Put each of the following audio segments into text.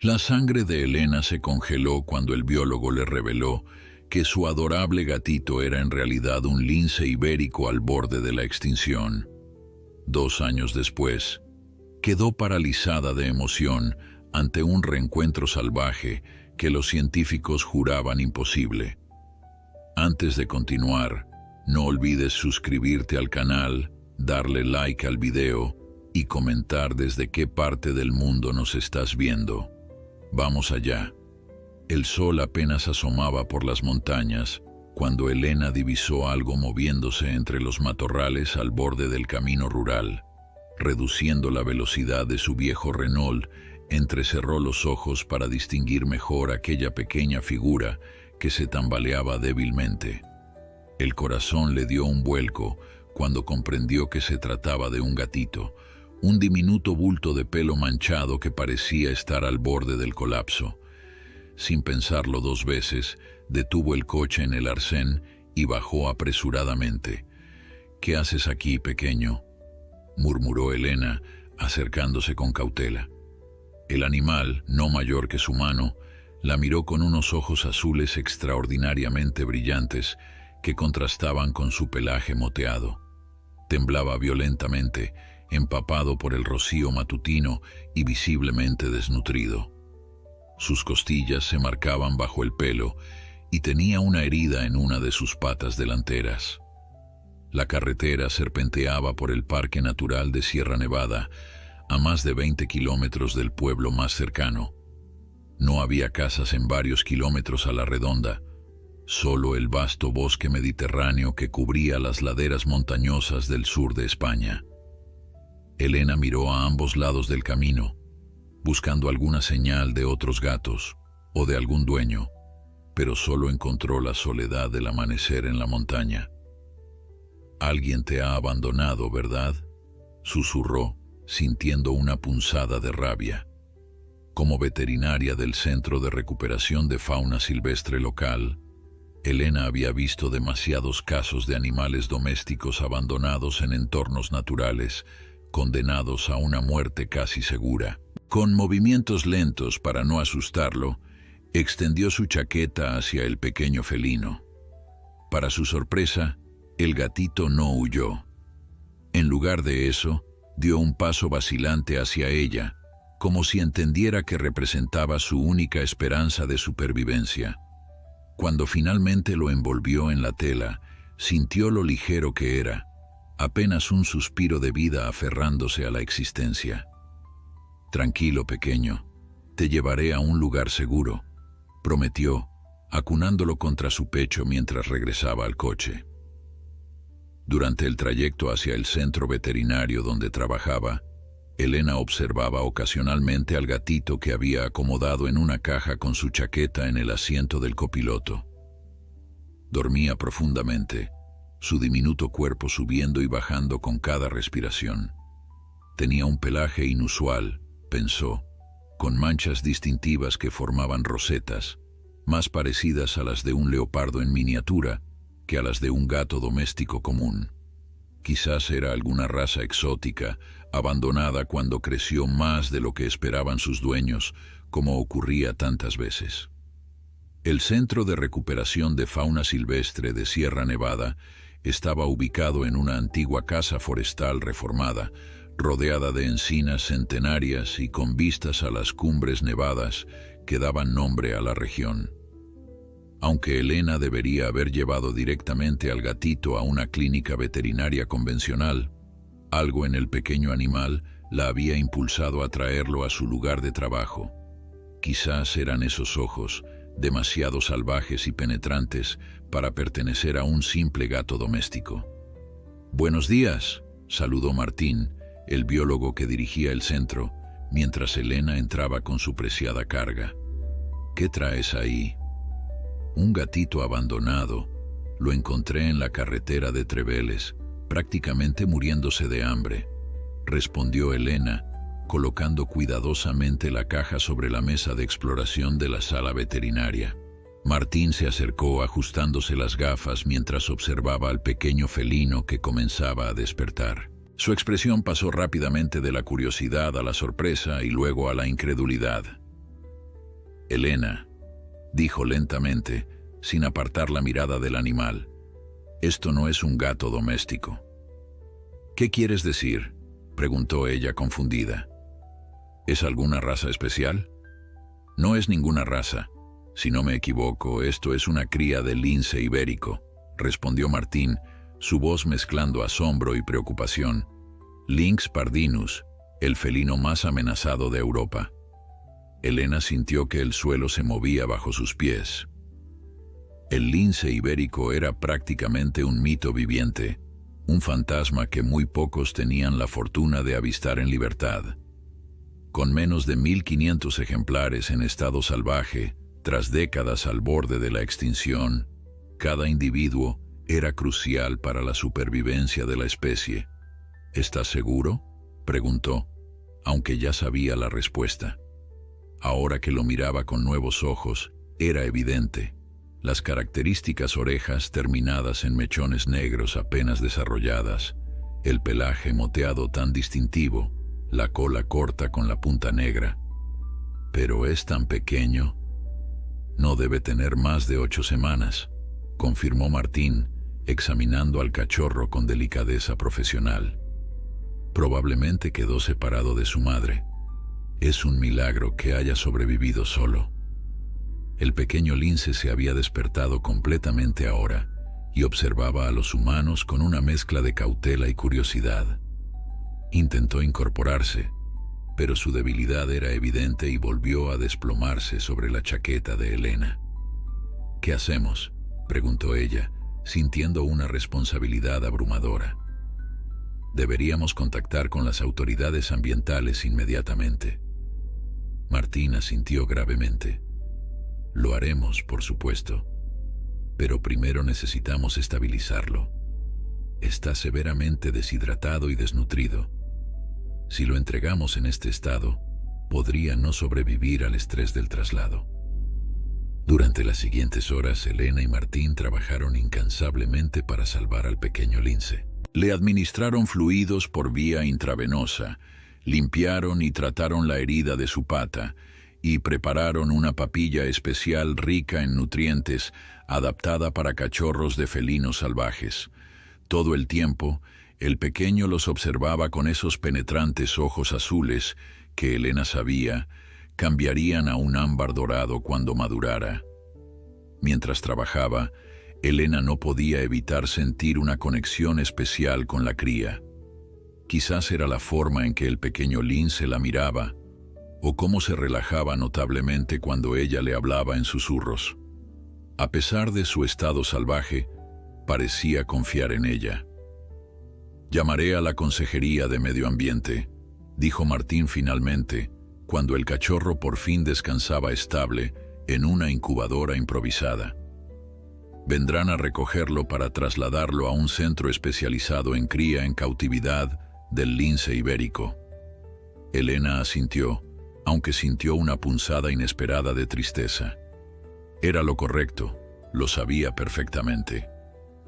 La sangre de Elena se congeló cuando el biólogo le reveló que su adorable gatito era en realidad un lince ibérico al borde de la extinción. 2 años después, quedó paralizada de emoción ante un reencuentro salvaje que los científicos juraban imposible. Antes de continuar, no olvides suscribirte al canal, darle like al video y comentar desde qué parte del mundo nos estás viendo. Vamos allá. El sol apenas asomaba por las montañas cuando Elena divisó algo moviéndose entre los matorrales al borde del camino rural. Reduciendo la velocidad de su viejo Renault, entrecerró los ojos para distinguir mejor aquella pequeña figura que se tambaleaba débilmente. El corazón le dio un vuelco cuando comprendió que se trataba de un gatito, un diminuto bulto de pelo manchado que parecía estar al borde del colapso. Sin pensarlo 2 veces, detuvo el coche en el arcén y bajó apresuradamente. «¿Qué haces aquí, pequeño?», murmuró Elena, acercándose con cautela. El animal, no mayor que su mano, la miró con unos ojos azules extraordinariamente brillantes que contrastaban con su pelaje moteado. Temblaba violentamente, empapado por el rocío matutino y visiblemente desnutrido. Sus costillas se marcaban bajo el pelo y tenía una herida en una de sus patas delanteras. La carretera serpenteaba por el Parque Natural de Sierra Nevada, a más de 20 kilómetros del pueblo más cercano. No había casas en varios kilómetros a la redonda, solo el vasto bosque mediterráneo que cubría las laderas montañosas del sur de España. Elena miró a ambos lados del camino, buscando alguna señal de otros gatos o de algún dueño, pero solo encontró la soledad del amanecer en la montaña. «Alguien te ha abandonado, ¿verdad?», susurró, sintiendo una punzada de rabia. Como veterinaria del Centro de Recuperación de Fauna Silvestre local, Elena había visto demasiados casos de animales domésticos abandonados en entornos naturales, condenados a una muerte casi segura. Con movimientos lentos para no asustarlo, extendió su chaqueta hacia el pequeño felino. Para su sorpresa, el gatito no huyó. En lugar de eso, dio un paso vacilante hacia ella, como si entendiera que representaba su única esperanza de supervivencia. Cuando finalmente lo envolvió en la tela, sintió lo ligero que era, apenas un suspiro de vida aferrándose a la existencia. «Tranquilo, pequeño, te llevaré a un lugar seguro», prometió, acunándolo contra su pecho mientras regresaba al coche. Durante el trayecto hacia el centro veterinario donde trabajaba, Elena observaba ocasionalmente al gatito que había acomodado en una caja con su chaqueta en el asiento del copiloto. Dormía profundamente, su diminuto cuerpo subiendo y bajando con cada respiración. Tenía un pelaje inusual, pensó, con manchas distintivas que formaban rosetas, más parecidas a las de un leopardo en miniatura que a las de un gato doméstico común. Quizás era alguna raza exótica, abandonada cuando creció más de lo que esperaban sus dueños, como ocurría tantas veces. El Centro de Recuperación de Fauna Silvestre de Sierra Nevada estaba ubicado en una antigua casa forestal reformada, rodeada de encinas centenarias y con vistas a las cumbres nevadas que daban nombre a la región. Aunque Elena debería haber llevado directamente al gatito a una clínica veterinaria convencional, algo en el pequeño animal la había impulsado a traerlo a su lugar de trabajo. Quizás eran esos ojos, demasiado salvajes y penetrantes para pertenecer a un simple gato doméstico. «Buenos días», saludó Martín, el biólogo que dirigía el centro, mientras Elena entraba con su preciada carga. «¿Qué traes ahí?» «Un gatito abandonado. Lo encontré en la carretera de Treveles, prácticamente muriéndose de hambre», respondió Elena, colocando cuidadosamente la caja sobre la mesa de exploración de la sala veterinaria. Martín se acercó ajustándose las gafas mientras observaba al pequeño felino que comenzaba a despertar. Su expresión pasó rápidamente de la curiosidad a la sorpresa y luego a la incredulidad. Elena, dijo lentamente, sin apartar la mirada del animal, esto no es un gato doméstico. ¿Qué quieres decir?, preguntó ella confundida. ¿Es alguna raza especial? No es ninguna raza. Si no me equivoco, esto es una cría de lince ibérico, respondió Martín, su voz mezclando asombro y preocupación. Lynx pardinus, el felino más amenazado de Europa. Elena sintió que el suelo se movía bajo sus pies. El lince ibérico era prácticamente un mito viviente, un fantasma que muy pocos tenían la fortuna de avistar en libertad. Con menos de 1500 ejemplares en estado salvaje, tras décadas al borde de la extinción, cada individuo era crucial para la supervivencia de la especie. ¿Estás seguro?, preguntó, aunque ya sabía la respuesta. Ahora que lo miraba con nuevos ojos, era evidente. Las características orejas terminadas en mechones negros apenas desarrolladas, el pelaje moteado tan distintivo, la cola corta con la punta negra. Pero es tan pequeño. No debe tener más de 8 semanas, confirmó Martín, examinando al cachorro con delicadeza profesional. Probablemente quedó separado de su madre. Es un milagro que haya sobrevivido solo. El pequeño lince se había despertado completamente ahora y observaba a los humanos con una mezcla de cautela y curiosidad. Intentó incorporarse, pero su debilidad era evidente y volvió a desplomarse sobre la chaqueta de Elena. ¿Qué hacemos?, preguntó ella, sintiendo una responsabilidad abrumadora. Deberíamos contactar con las autoridades ambientales inmediatamente. Martín asintió gravemente. Lo haremos, por supuesto, pero primero necesitamos estabilizarlo. Está severamente deshidratado y desnutrido. Si lo entregamos en este estado, podría no sobrevivir al estrés del traslado. Durante las siguientes horas, Elena y Martín trabajaron incansablemente para salvar al pequeño lince. Le administraron fluidos por vía intravenosa, limpiaron y trataron la herida de su pata y prepararon una papilla especial rica en nutrientes, adaptada para cachorros de felinos salvajes. Todo el tiempo, el pequeño los observaba con esos penetrantes ojos azules que Elena sabía cambiarían a un ámbar dorado cuando madurara. Mientras trabajaba, Elena no podía evitar sentir una conexión especial con la cría. Quizás era la forma en que el pequeño lince la miraba, o cómo se relajaba notablemente cuando ella le hablaba en susurros. A pesar de su estado salvaje, parecía confiar en ella. «Llamaré a la Consejería de Medio Ambiente», dijo Martín finalmente, cuando el cachorro por fin descansaba estable en una incubadora improvisada. Vendrán a recogerlo para trasladarlo a un centro especializado en cría en cautividad del lince ibérico. Elena asintió, aunque sintió una punzada inesperada de tristeza. Era lo correcto, lo sabía perfectamente.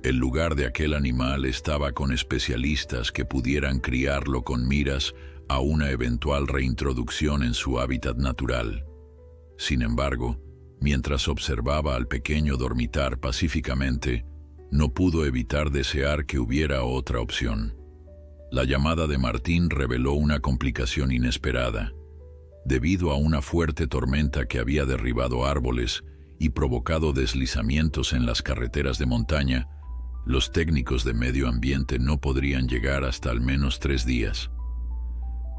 El lugar de aquel animal estaba con especialistas que pudieran criarlo con miras a una eventual reintroducción en su hábitat natural. Sin embargo, mientras observaba al pequeño dormitar pacíficamente, no pudo evitar desear que hubiera otra opción. La llamada de Martín reveló una complicación inesperada. Debido a una fuerte tormenta que había derribado árboles y provocado deslizamientos en las carreteras de montaña, los técnicos de medio ambiente no podrían llegar hasta al menos 3 días.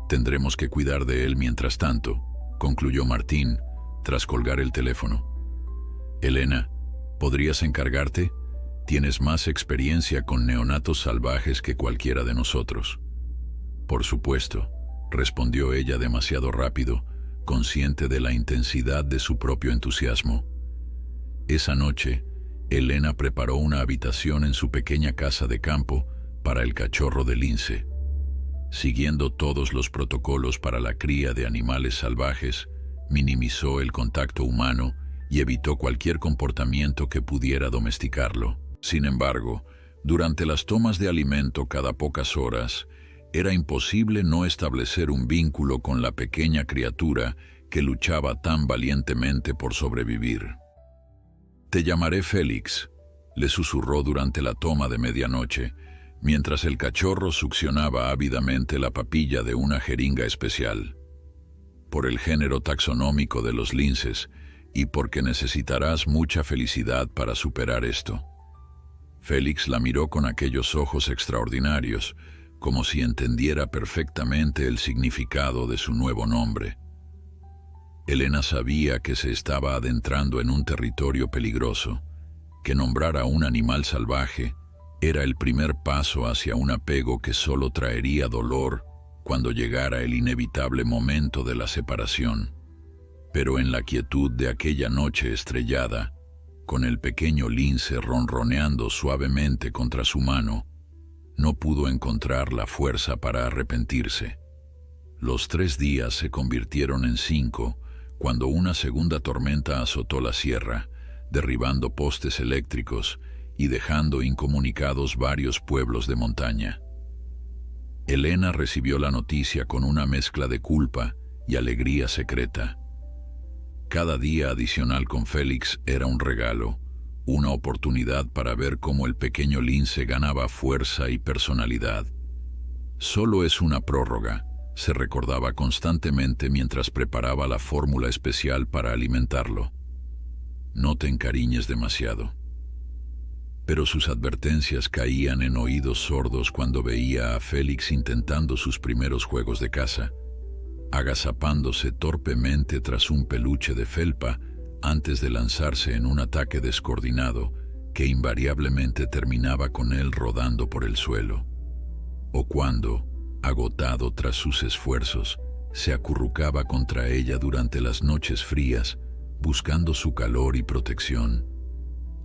«Tendremos que cuidar de él mientras tanto», concluyó Martín, tras colgar el teléfono. «Elena, ¿podrías encargarte? Tienes más experiencia con neonatos salvajes que cualquiera de nosotros». «Por supuesto», respondió ella demasiado rápido, consciente de la intensidad de su propio entusiasmo. Esa noche, Elena preparó una habitación en su pequeña casa de campo para el cachorro de lince. Siguiendo todos los protocolos para la cría de animales salvajes, minimizó el contacto humano y evitó cualquier comportamiento que pudiera domesticarlo. Sin embargo, durante las tomas de alimento cada pocas horas, era imposible no establecer un vínculo con la pequeña criatura que luchaba tan valientemente por sobrevivir. «Te llamaré Félix», le susurró durante la toma de medianoche, mientras el cachorro succionaba ávidamente la papilla de una jeringa especial. «Por el género taxonómico de los linces y porque necesitarás mucha felicidad para superar esto». Félix la miró con aquellos ojos extraordinarios, como si entendiera perfectamente el significado de su nuevo nombre. Elena sabía que se estaba adentrando en un territorio peligroso, que nombrar a un animal salvaje era el primer paso hacia un apego que solo traería dolor cuando llegara el inevitable momento de la separación. Pero en la quietud de aquella noche estrellada, con el pequeño lince ronroneando suavemente contra su mano, no pudo encontrar la fuerza para arrepentirse. Los 3 días se convirtieron en 5 cuando una segunda tormenta azotó la sierra, derribando postes eléctricos y dejando incomunicados varios pueblos de montaña. Elena recibió la noticia con una mezcla de culpa y alegría secreta. Cada día adicional con Félix era un regalo, una oportunidad para ver cómo el pequeño lince ganaba fuerza y personalidad. Solo es una prórroga, se recordaba constantemente mientras preparaba la fórmula especial para alimentarlo. No te encariñes demasiado. Pero sus advertencias caían en oídos sordos cuando veía a Félix intentando sus primeros juegos de caza, agazapándose torpemente tras un peluche de felpa antes de lanzarse en un ataque descoordinado que invariablemente terminaba con él rodando por el suelo. O cuando, agotado tras sus esfuerzos, se acurrucaba contra ella durante las noches frías, buscando su calor y protección.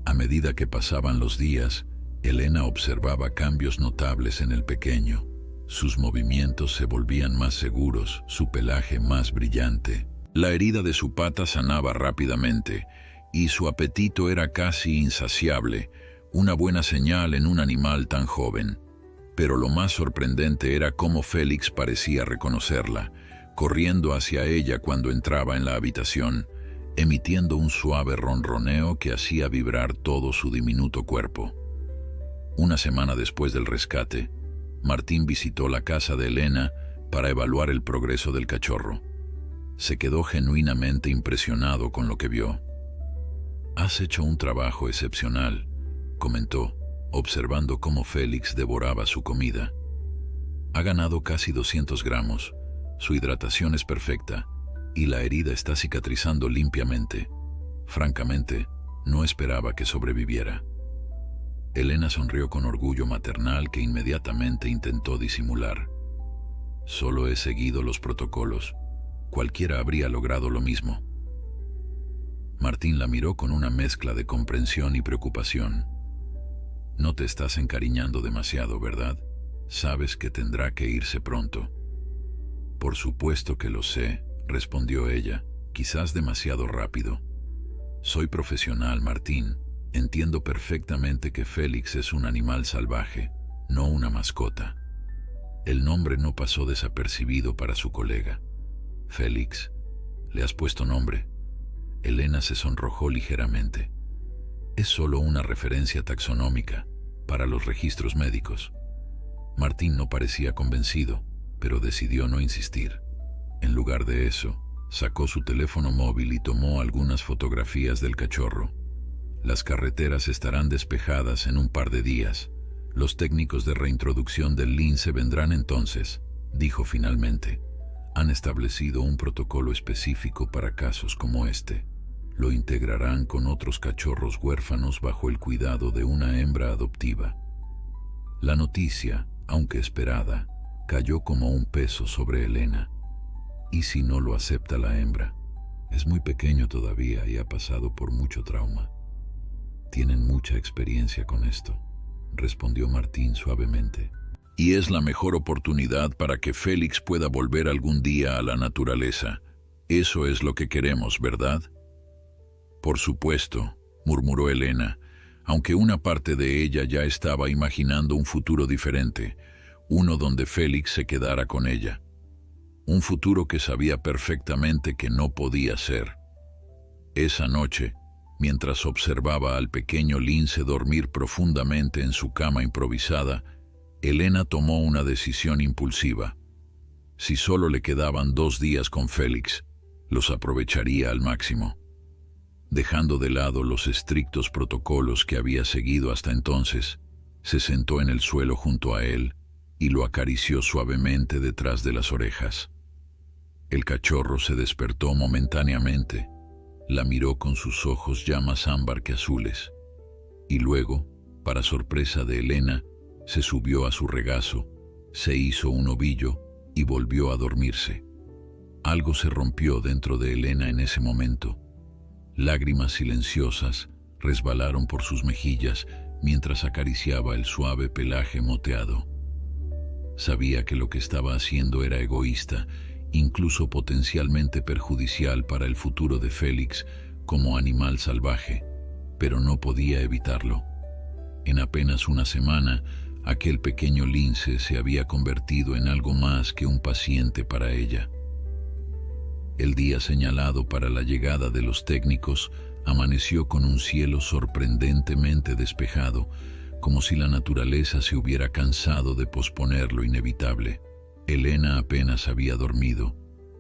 A medida que pasaban los días, Elena observaba cambios notables en el pequeño. Sus movimientos se volvían más seguros, su pelaje más brillante. La herida de su pata sanaba rápidamente y su apetito era casi insaciable, una buena señal en un animal tan joven. Pero lo más sorprendente era cómo Félix parecía reconocerla, corriendo hacia ella cuando entraba en la habitación, emitiendo un suave ronroneo que hacía vibrar todo su diminuto cuerpo. Una semana después del rescate, Martín visitó la casa de Elena para evaluar el progreso del cachorro. Se quedó genuinamente impresionado con lo que vio. «Has hecho un trabajo excepcional», comentó, observando cómo Félix devoraba su comida. «Ha ganado casi 200 gramos, su hidratación es perfecta y la herida está cicatrizando limpiamente. Francamente, no esperaba que sobreviviera». Elena sonrió con orgullo maternal que inmediatamente intentó disimular. «Solo he seguido los protocolos. Cualquiera habría logrado lo mismo». Martín la miró con una mezcla de comprensión y preocupación. «No te estás encariñando demasiado, ¿verdad? Sabes que tendrá que irse pronto». «Por supuesto que lo sé», respondió ella, quizás demasiado rápido. «Soy profesional, Martín. Entiendo perfectamente que Félix es un animal salvaje, no una mascota». El nombre no pasó desapercibido para su colega. «Félix, ¿le has puesto nombre?» Elena se sonrojó ligeramente. «Es solo una referencia taxonómica, para los registros médicos». Martín no parecía convencido, pero decidió no insistir. En lugar de eso, sacó su teléfono móvil y tomó algunas fotografías del cachorro. «Las carreteras estarán despejadas en un par de días. Los técnicos de reintroducción del lince vendrán entonces», dijo finalmente. «Han establecido un protocolo específico para casos como este. Lo integrarán con otros cachorros huérfanos bajo el cuidado de una hembra adoptiva». La noticia, aunque esperada, cayó como un peso sobre Elena. ¿Y si no lo acepta la hembra? Es muy pequeño todavía y ha pasado por mucho trauma. «Tienen mucha experiencia con esto», respondió Martín suavemente. «Y es la mejor oportunidad para que Félix pueda volver algún día a la naturaleza. Eso es lo que queremos, ¿verdad?» «Por supuesto», murmuró Elena, aunque una parte de ella ya estaba imaginando un futuro diferente, uno donde Félix se quedara con ella. un futuro que sabía perfectamente que no podía ser. Esa noche, mientras observaba al pequeño lince dormir profundamente en su cama improvisada, Elena tomó una decisión impulsiva. Si solo le quedaban 2 días con Félix, los aprovecharía al máximo. Dejando de lado los estrictos protocolos que había seguido hasta entonces, se sentó en el suelo junto a él y lo acarició suavemente detrás de las orejas. El cachorro se despertó momentáneamente, la miró con sus ojos ya más ámbar que azules, y luego, para sorpresa de Elena, se subió a su regazo, se hizo un ovillo y volvió a dormirse. Algo se rompió dentro de Elena en ese momento. Lágrimas silenciosas resbalaron por sus mejillas mientras acariciaba el suave pelaje moteado. Sabía que lo que estaba haciendo era egoísta, incluso potencialmente perjudicial para el futuro de Félix como animal salvaje, pero no podía evitarlo. En apenas una semana, aquel pequeño lince se había convertido en algo más que un paciente para ella. El día señalado para la llegada de los técnicos amaneció con un cielo sorprendentemente despejado, como si la naturaleza se hubiera cansado de posponer lo inevitable. Elena apenas había dormido,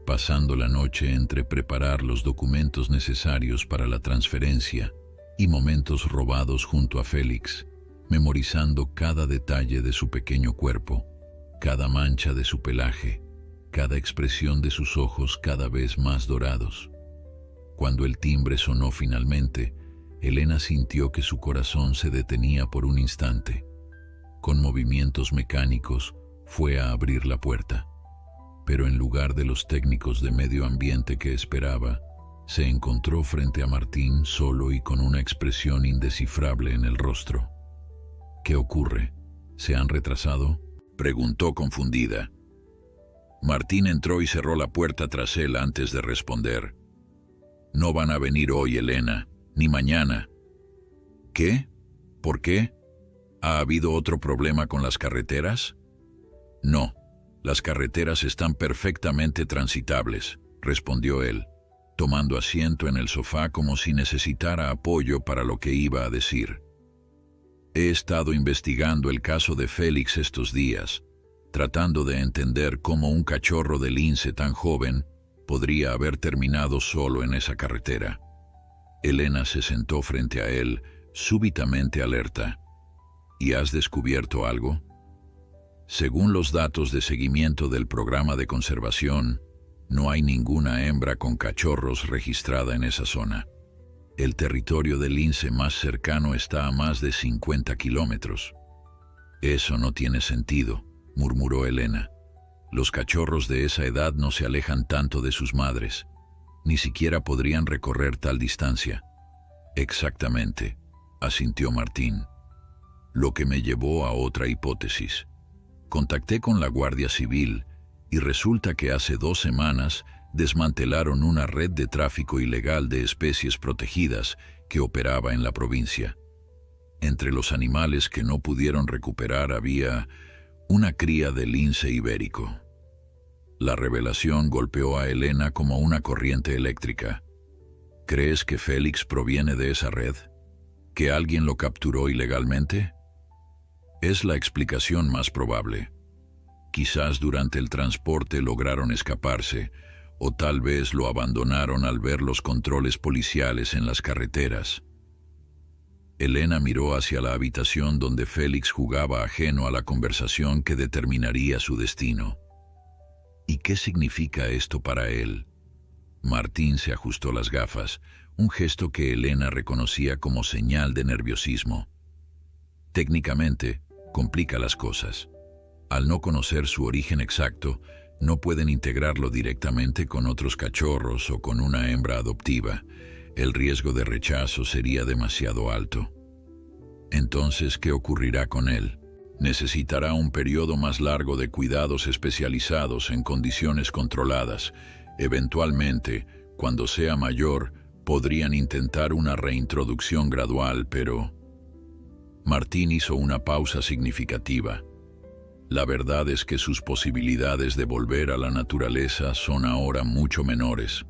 pasando la noche entre preparar los documentos necesarios para la transferencia y momentos robados junto a Félix, memorizando cada detalle de su pequeño cuerpo, cada mancha de su pelaje, cada expresión de sus ojos cada vez más dorados. Cuando el timbre sonó finalmente, Elena sintió que su corazón se detenía por un instante. Con movimientos mecánicos, fue a abrir la puerta, pero en lugar de los técnicos de medio ambiente que esperaba, se encontró frente a Martín solo y con una expresión indescifrable en el rostro. «¿Qué ocurre? ¿Se han retrasado?», preguntó confundida. Martín entró y cerró la puerta tras él antes de responder. «No van a venir hoy, Elena, ni mañana». «¿Qué? ¿Por qué? ¿Ha habido otro problema con las carreteras?». «No, las carreteras están perfectamente transitables», respondió él, tomando asiento en el sofá como si necesitara apoyo para lo que iba a decir. «He estado investigando el caso de Félix estos días, tratando de entender cómo un cachorro de lince tan joven podría haber terminado solo en esa carretera». Elena se sentó frente a él, súbitamente alerta. «¿Y has descubierto algo?». Según los datos de seguimiento del programa de conservación, no hay ninguna hembra con cachorros registrada en esa zona. El territorio del lince más cercano está a más de 50 kilómetros. «Eso no tiene sentido», murmuró Elena. «Los cachorros de esa edad no se alejan tanto de sus madres. Ni siquiera podrían recorrer tal distancia». «Exactamente», asintió Martín. «Lo que me llevó a otra hipótesis. Contacté con la Guardia Civil y resulta que hace 2 semanas desmantelaron una red de tráfico ilegal de especies protegidas que operaba en la provincia. Entre los animales que no pudieron recuperar había una cría de lince ibérico». La revelación golpeó a Elena como una corriente eléctrica. «¿Crees que Félix proviene de esa red? ¿Que alguien lo capturó ilegalmente?». «Es la explicación más probable. Quizás durante el transporte lograron escaparse, o tal vez lo abandonaron al ver los controles policiales en las carreteras». Elena miró hacia la habitación donde Félix jugaba ajeno a la conversación que determinaría su destino. «¿Y qué significa esto para él?». Martín se ajustó las gafas, un gesto que Elena reconocía como señal de nerviosismo. «Técnicamente, complica las cosas. Al no conocer su origen exacto, no pueden integrarlo directamente con otros cachorros o con una hembra adoptiva. El riesgo de rechazo sería demasiado alto. Entonces, ¿qué ocurrirá con él? Necesitará un periodo más largo de cuidados especializados en condiciones controladas. Eventualmente, cuando sea mayor, podrían intentar una reintroducción gradual, pero...». Martín hizo una pausa significativa. La verdad es que sus posibilidades de volver a la naturaleza son ahora mucho menores.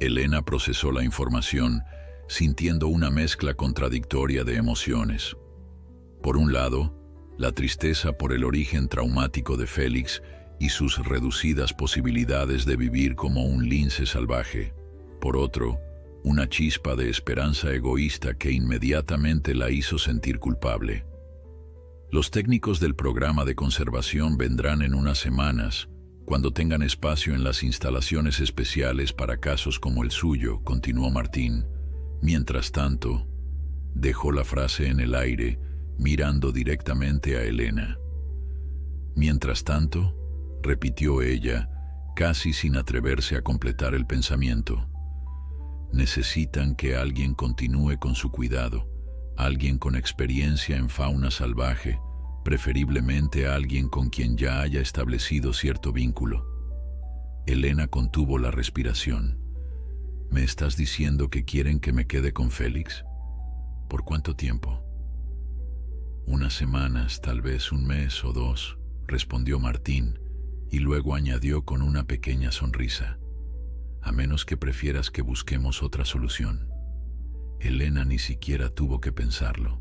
Elena procesó la información, sintiendo una mezcla contradictoria de emociones. Por un lado, la tristeza por el origen traumático de Félix y sus reducidas posibilidades de vivir como un lince salvaje. Por otro, una chispa de esperanza egoísta que inmediatamente la hizo sentir culpable. Los técnicos del programa de conservación vendrán en unas semanas, cuando tengan espacio en las instalaciones especiales para casos como el suyo, continuó Martín. Mientras tanto, dejó la frase en el aire, mirando directamente a Elena. Mientras tanto, repitió ella, casi sin atreverse a completar el pensamiento. Necesitan que alguien continúe con su cuidado, alguien con experiencia en fauna salvaje, preferiblemente alguien con quien ya haya establecido cierto vínculo. Elena contuvo la respiración. ¿Me estás diciendo que quieren que me quede con Félix? ¿Por cuánto tiempo? Unas semanas, tal vez un mes o dos, respondió Martín, y luego añadió con una pequeña sonrisa. A menos que prefieras que busquemos otra solución. Elena ni siquiera tuvo que pensarlo.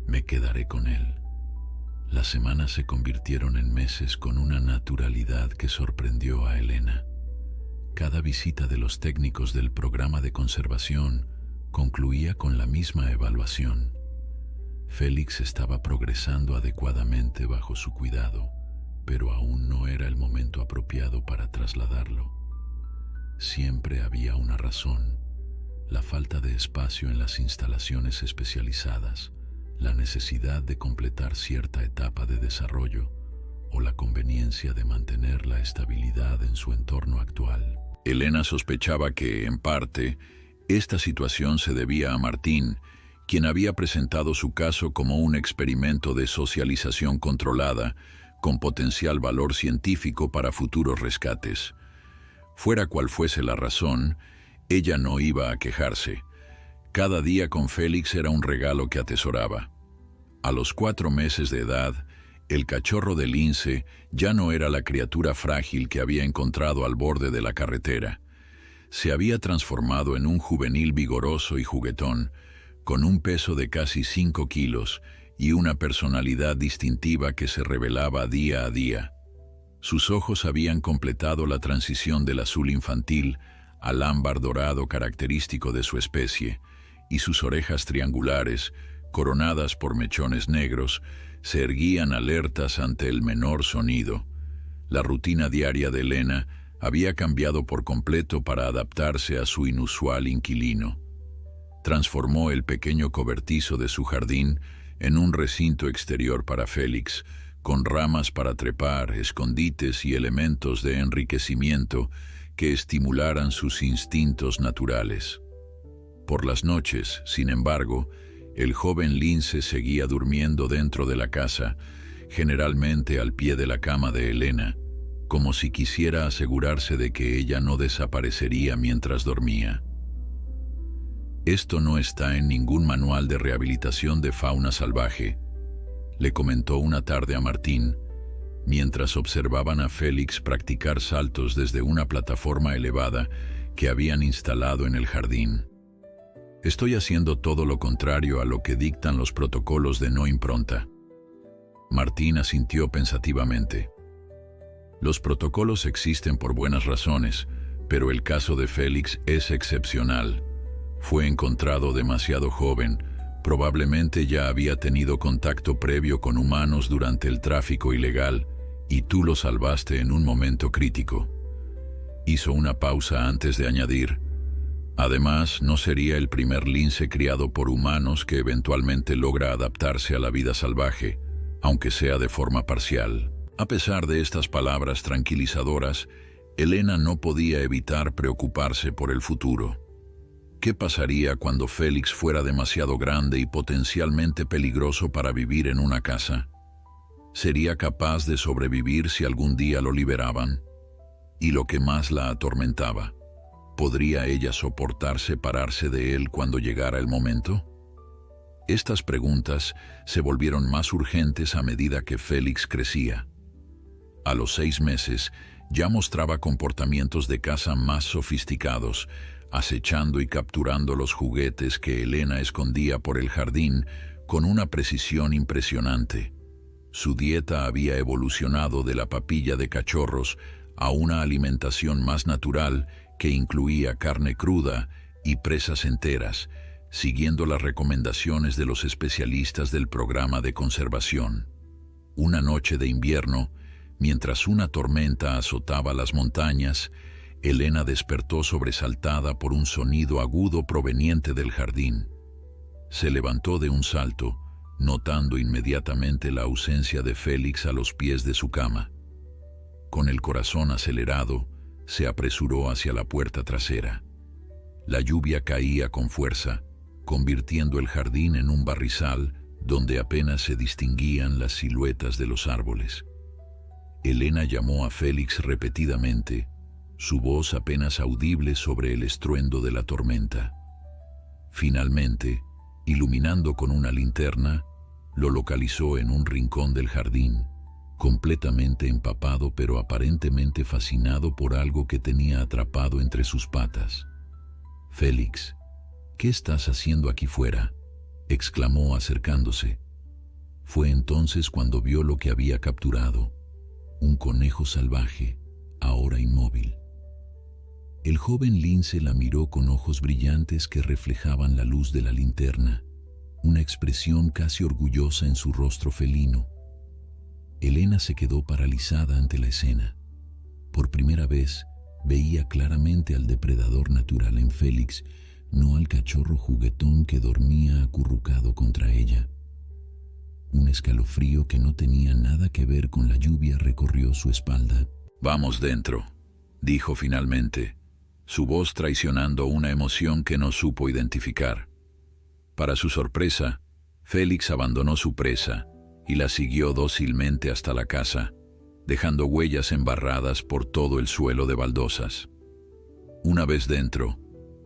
Me quedaré con él. Las semanas se convirtieron en meses con una naturalidad que sorprendió a Elena. Cada visita de los técnicos del programa de conservación concluía con la misma evaluación. Félix estaba progresando adecuadamente bajo su cuidado, pero aún no era el momento apropiado para trasladarlo. Siempre había una razón: la falta de espacio en las instalaciones especializadas, la necesidad de completar cierta etapa de desarrollo o la conveniencia de mantener la estabilidad en su entorno actual. Elena sospechaba que, en parte, esta situación se debía a Martín, quien había presentado su caso como un experimento de socialización controlada, con potencial valor científico para futuros rescates. Fuera cual fuese la razón, ella no iba a quejarse. Cada día con Félix era un regalo que atesoraba. A los 4 meses de edad, el cachorro de lince ya no era la criatura frágil que había encontrado al borde de la carretera. Se había transformado en un juvenil vigoroso y juguetón, con un peso de casi 5 kilos y una personalidad distintiva que se revelaba día a día. Sus ojos habían completado la transición del azul infantil al ámbar dorado característico de su especie, y sus orejas triangulares, coronadas por mechones negros, se erguían alertas ante el menor sonido. La rutina diaria de Elena había cambiado por completo para adaptarse a su inusual inquilino. Transformó el pequeño cobertizo de su jardín en un recinto exterior para Félix, con ramas para trepar, escondites y elementos de enriquecimiento que estimularan sus instintos naturales. Por las noches, sin embargo, el joven lince seguía durmiendo dentro de la casa, generalmente al pie de la cama de Elena, como si quisiera asegurarse de que ella no desaparecería mientras dormía. Esto no está en ningún manual de rehabilitación de fauna salvaje, le comentó una tarde a Martín, mientras observaban a Félix practicar saltos desde una plataforma elevada que habían instalado en el jardín. Estoy haciendo todo lo contrario a lo que dictan los protocolos de no impronta. Martín asintió pensativamente. Los protocolos existen por buenas razones, pero el caso de Félix es excepcional. Fue encontrado demasiado joven, probablemente ya había tenido contacto previo con humanos durante el tráfico ilegal, y tú lo salvaste en un momento crítico. Hizo una pausa antes de añadir: además, no sería el primer lince criado por humanos que eventualmente logra adaptarse a la vida salvaje, aunque sea de forma parcial. A pesar de estas palabras tranquilizadoras, Elena no podía evitar preocuparse por el futuro. ¿Qué pasaría cuando Félix fuera demasiado grande y potencialmente peligroso para vivir en una casa? ¿Sería capaz de sobrevivir si algún día lo liberaban? Y lo que más la atormentaba, ¿podría ella soportar separarse de él cuando llegara el momento? Estas preguntas se volvieron más urgentes a medida que Félix crecía. A los 6 meses, ya mostraba comportamientos de caza más sofisticados, acechando y capturando los juguetes que Elena escondía por el jardín con una precisión impresionante. Su dieta había evolucionado de la papilla de cachorros a una alimentación más natural que incluía carne cruda y presas enteras, siguiendo las recomendaciones de los especialistas del programa de conservación. Una noche de invierno, mientras una tormenta azotaba las montañas, Elena despertó sobresaltada por un sonido agudo proveniente del jardín. Se levantó de un salto, notando inmediatamente la ausencia de Félix a los pies de su cama. Con el corazón acelerado, se apresuró hacia la puerta trasera. La lluvia caía con fuerza, convirtiendo el jardín en un barrizal donde apenas se distinguían las siluetas de los árboles. Elena llamó a Félix repetidamente, su voz apenas audible sobre el estruendo de la tormenta. Finalmente, iluminando con una linterna, lo localizó en un rincón del jardín, completamente empapado pero aparentemente fascinado por algo que tenía atrapado entre sus patas. «Félix, ¿qué estás haciendo aquí fuera?», exclamó acercándose. Fue entonces cuando vio lo que había capturado, un conejo salvaje, ahora inmóvil. El joven lince la miró con ojos brillantes que reflejaban la luz de la linterna, una expresión casi orgullosa en su rostro felino. Elena se quedó paralizada ante la escena. Por primera vez, veía claramente al depredador natural en Félix, no al cachorro juguetón que dormía acurrucado contra ella. Un escalofrío que no tenía nada que ver con la lluvia recorrió su espalda. «Vamos dentro», dijo finalmente, su voz traicionando una emoción que no supo identificar. Para su sorpresa, Félix abandonó su presa y la siguió dócilmente hasta la casa, dejando huellas embarradas por todo el suelo de baldosas. Una vez dentro,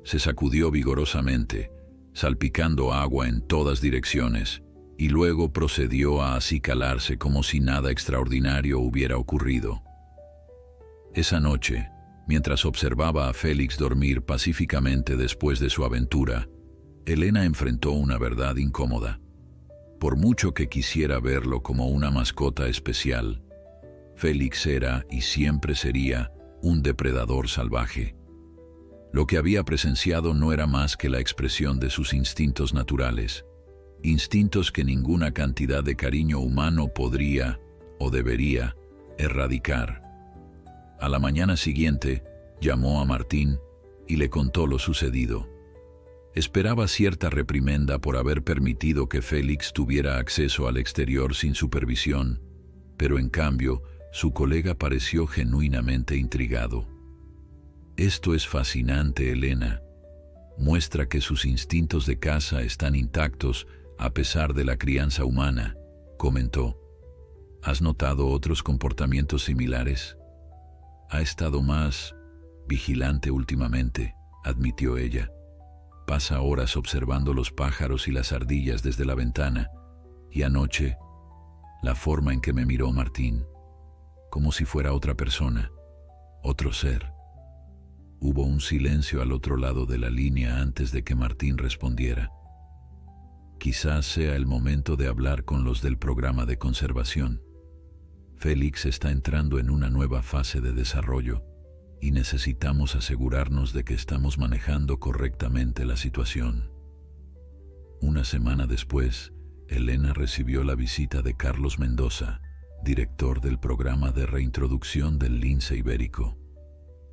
se sacudió vigorosamente, salpicando agua en todas direcciones, y luego procedió a acicalarse como si nada extraordinario hubiera ocurrido. Esa noche, mientras observaba a Félix dormir pacíficamente después de su aventura, Elena enfrentó una verdad incómoda. Por mucho que quisiera verlo como una mascota especial, Félix era y siempre sería un depredador salvaje. Lo que había presenciado no era más que la expresión de sus instintos naturales, instintos que ninguna cantidad de cariño humano podría o debería erradicar. A la mañana siguiente, llamó a Martín y le contó lo sucedido. Esperaba cierta reprimenda por haber permitido que Félix tuviera acceso al exterior sin supervisión, pero en cambio, su colega pareció genuinamente intrigado. «Esto es fascinante, Elena. Muestra que sus instintos de caza están intactos a pesar de la crianza humana», comentó. «¿Has notado otros comportamientos similares?» «Ha estado más vigilante últimamente», admitió ella. «Pasa horas observando los pájaros y las ardillas desde la ventana, y anoche, la forma en que me miró Martín, como si fuera otra persona, otro ser». Hubo un silencio al otro lado de la línea antes de que Martín respondiera. «Quizás sea el momento de hablar con los del programa de conservación. Félix está entrando en una nueva fase de desarrollo y necesitamos asegurarnos de que estamos manejando correctamente la situación». Una semana después, Elena recibió la visita de Carlos Mendoza, director del programa de reintroducción del lince ibérico.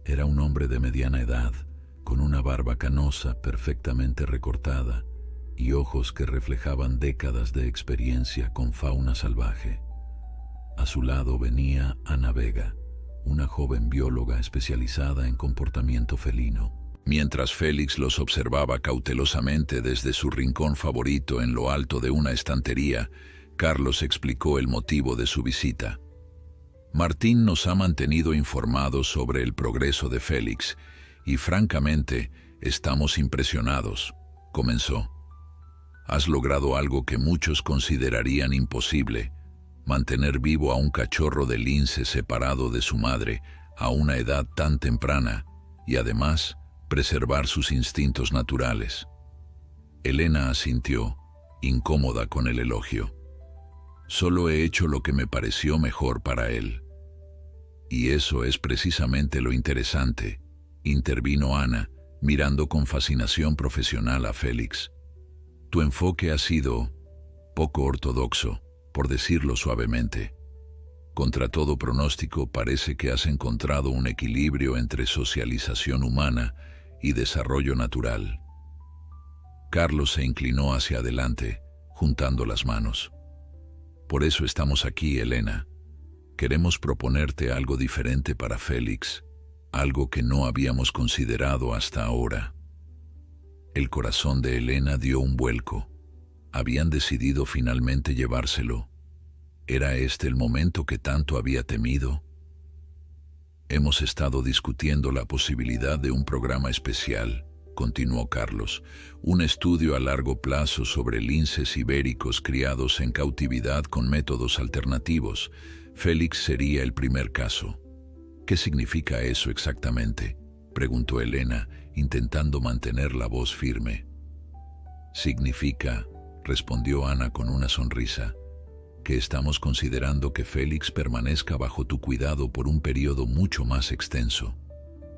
Era un hombre de mediana edad, con una barba canosa perfectamente recortada y ojos que reflejaban décadas de experiencia con fauna salvaje. A su lado venía Ana Vega, una joven bióloga especializada en comportamiento felino. Mientras Félix los observaba cautelosamente desde su rincón favorito en lo alto de una estantería, Carlos explicó el motivo de su visita. «Martín nos ha mantenido informados sobre el progreso de Félix y francamente estamos impresionados», comenzó. Has logrado algo que muchos considerarían imposible: mantener vivo a un cachorro de lince separado de su madre a una edad tan temprana y además preservar sus instintos naturales. Elena asintió, incómoda con el elogio. Solo he hecho lo que me pareció mejor para él. Y eso es precisamente lo interesante, intervino Ana, mirando con fascinación profesional a Félix. Tu enfoque ha sido poco ortodoxo, por decirlo suavemente. Contra todo pronóstico, parece que has encontrado un equilibrio entre socialización humana y desarrollo natural. Carlos se inclinó hacia adelante, juntando las manos. Por eso estamos aquí, Elena. Queremos proponerte algo diferente para Félix, algo que no habíamos considerado hasta ahora. El corazón de Elena dio un vuelco. Habían decidido finalmente llevárselo. ¿Era este el momento que tanto había temido? Hemos estado discutiendo la posibilidad de un programa especial, continuó Carlos, un estudio a largo plazo sobre linces ibéricos criados en cautividad con métodos alternativos. Félix sería el primer caso. ¿Qué significa eso exactamente?, preguntó Elena, intentando mantener la voz firme. Significa, respondió Ana con una sonrisa, que estamos considerando que Félix permanezca bajo tu cuidado por un periodo mucho más extenso,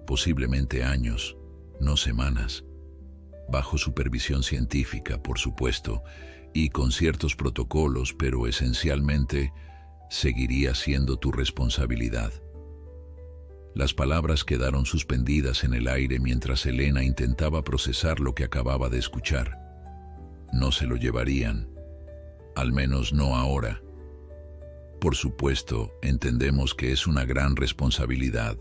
posiblemente años, no semanas, bajo supervisión científica, por supuesto, y con ciertos protocolos, pero esencialmente seguiría siendo tu responsabilidad. Las palabras quedaron suspendidas en el aire mientras Elena intentaba procesar lo que acababa de escuchar. No se lo llevarían, al menos no ahora. Por supuesto, entendemos que es una gran responsabilidad,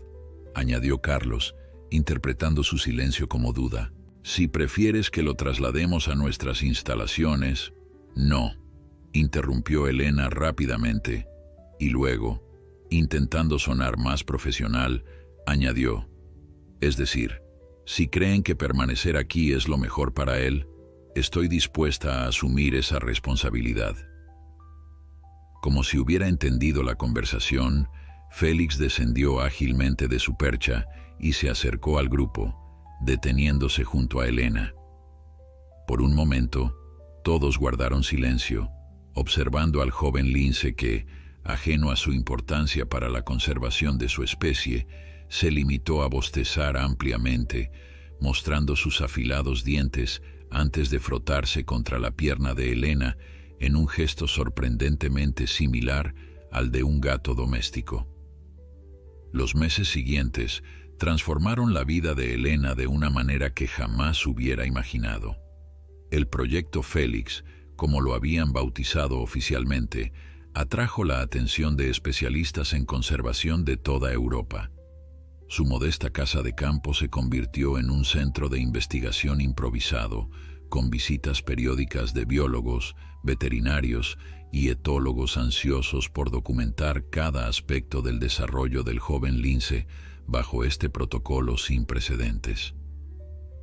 añadió Carlos, interpretando su silencio como duda. Si prefieres que lo traslademos a nuestras instalaciones... No, interrumpió Elena rápidamente, y luego, intentando sonar más profesional, añadió, es decir, si creen que permanecer aquí es lo mejor para él, estoy dispuesta a asumir esa responsabilidad. Como si hubiera entendido la conversación, Félix descendió ágilmente de su percha y se acercó al grupo, deteniéndose junto a Elena. Por un momento, todos guardaron silencio, observando al joven lince que, ajeno a su importancia para la conservación de su especie, se limitó a bostezar ampliamente, mostrando sus afilados dientes antes de frotarse contra la pierna de Elena en un gesto sorprendentemente similar al de un gato doméstico. Los meses siguientes transformaron la vida de Elena de una manera que jamás hubiera imaginado. El proyecto Félix, como lo habían bautizado oficialmente, atrajo la atención de especialistas en conservación de toda Europa. Su modesta casa de campo se convirtió en un centro de investigación improvisado, con visitas periódicas de biólogos, veterinarios y etólogos ansiosos por documentar cada aspecto del desarrollo del joven lince bajo este protocolo sin precedentes.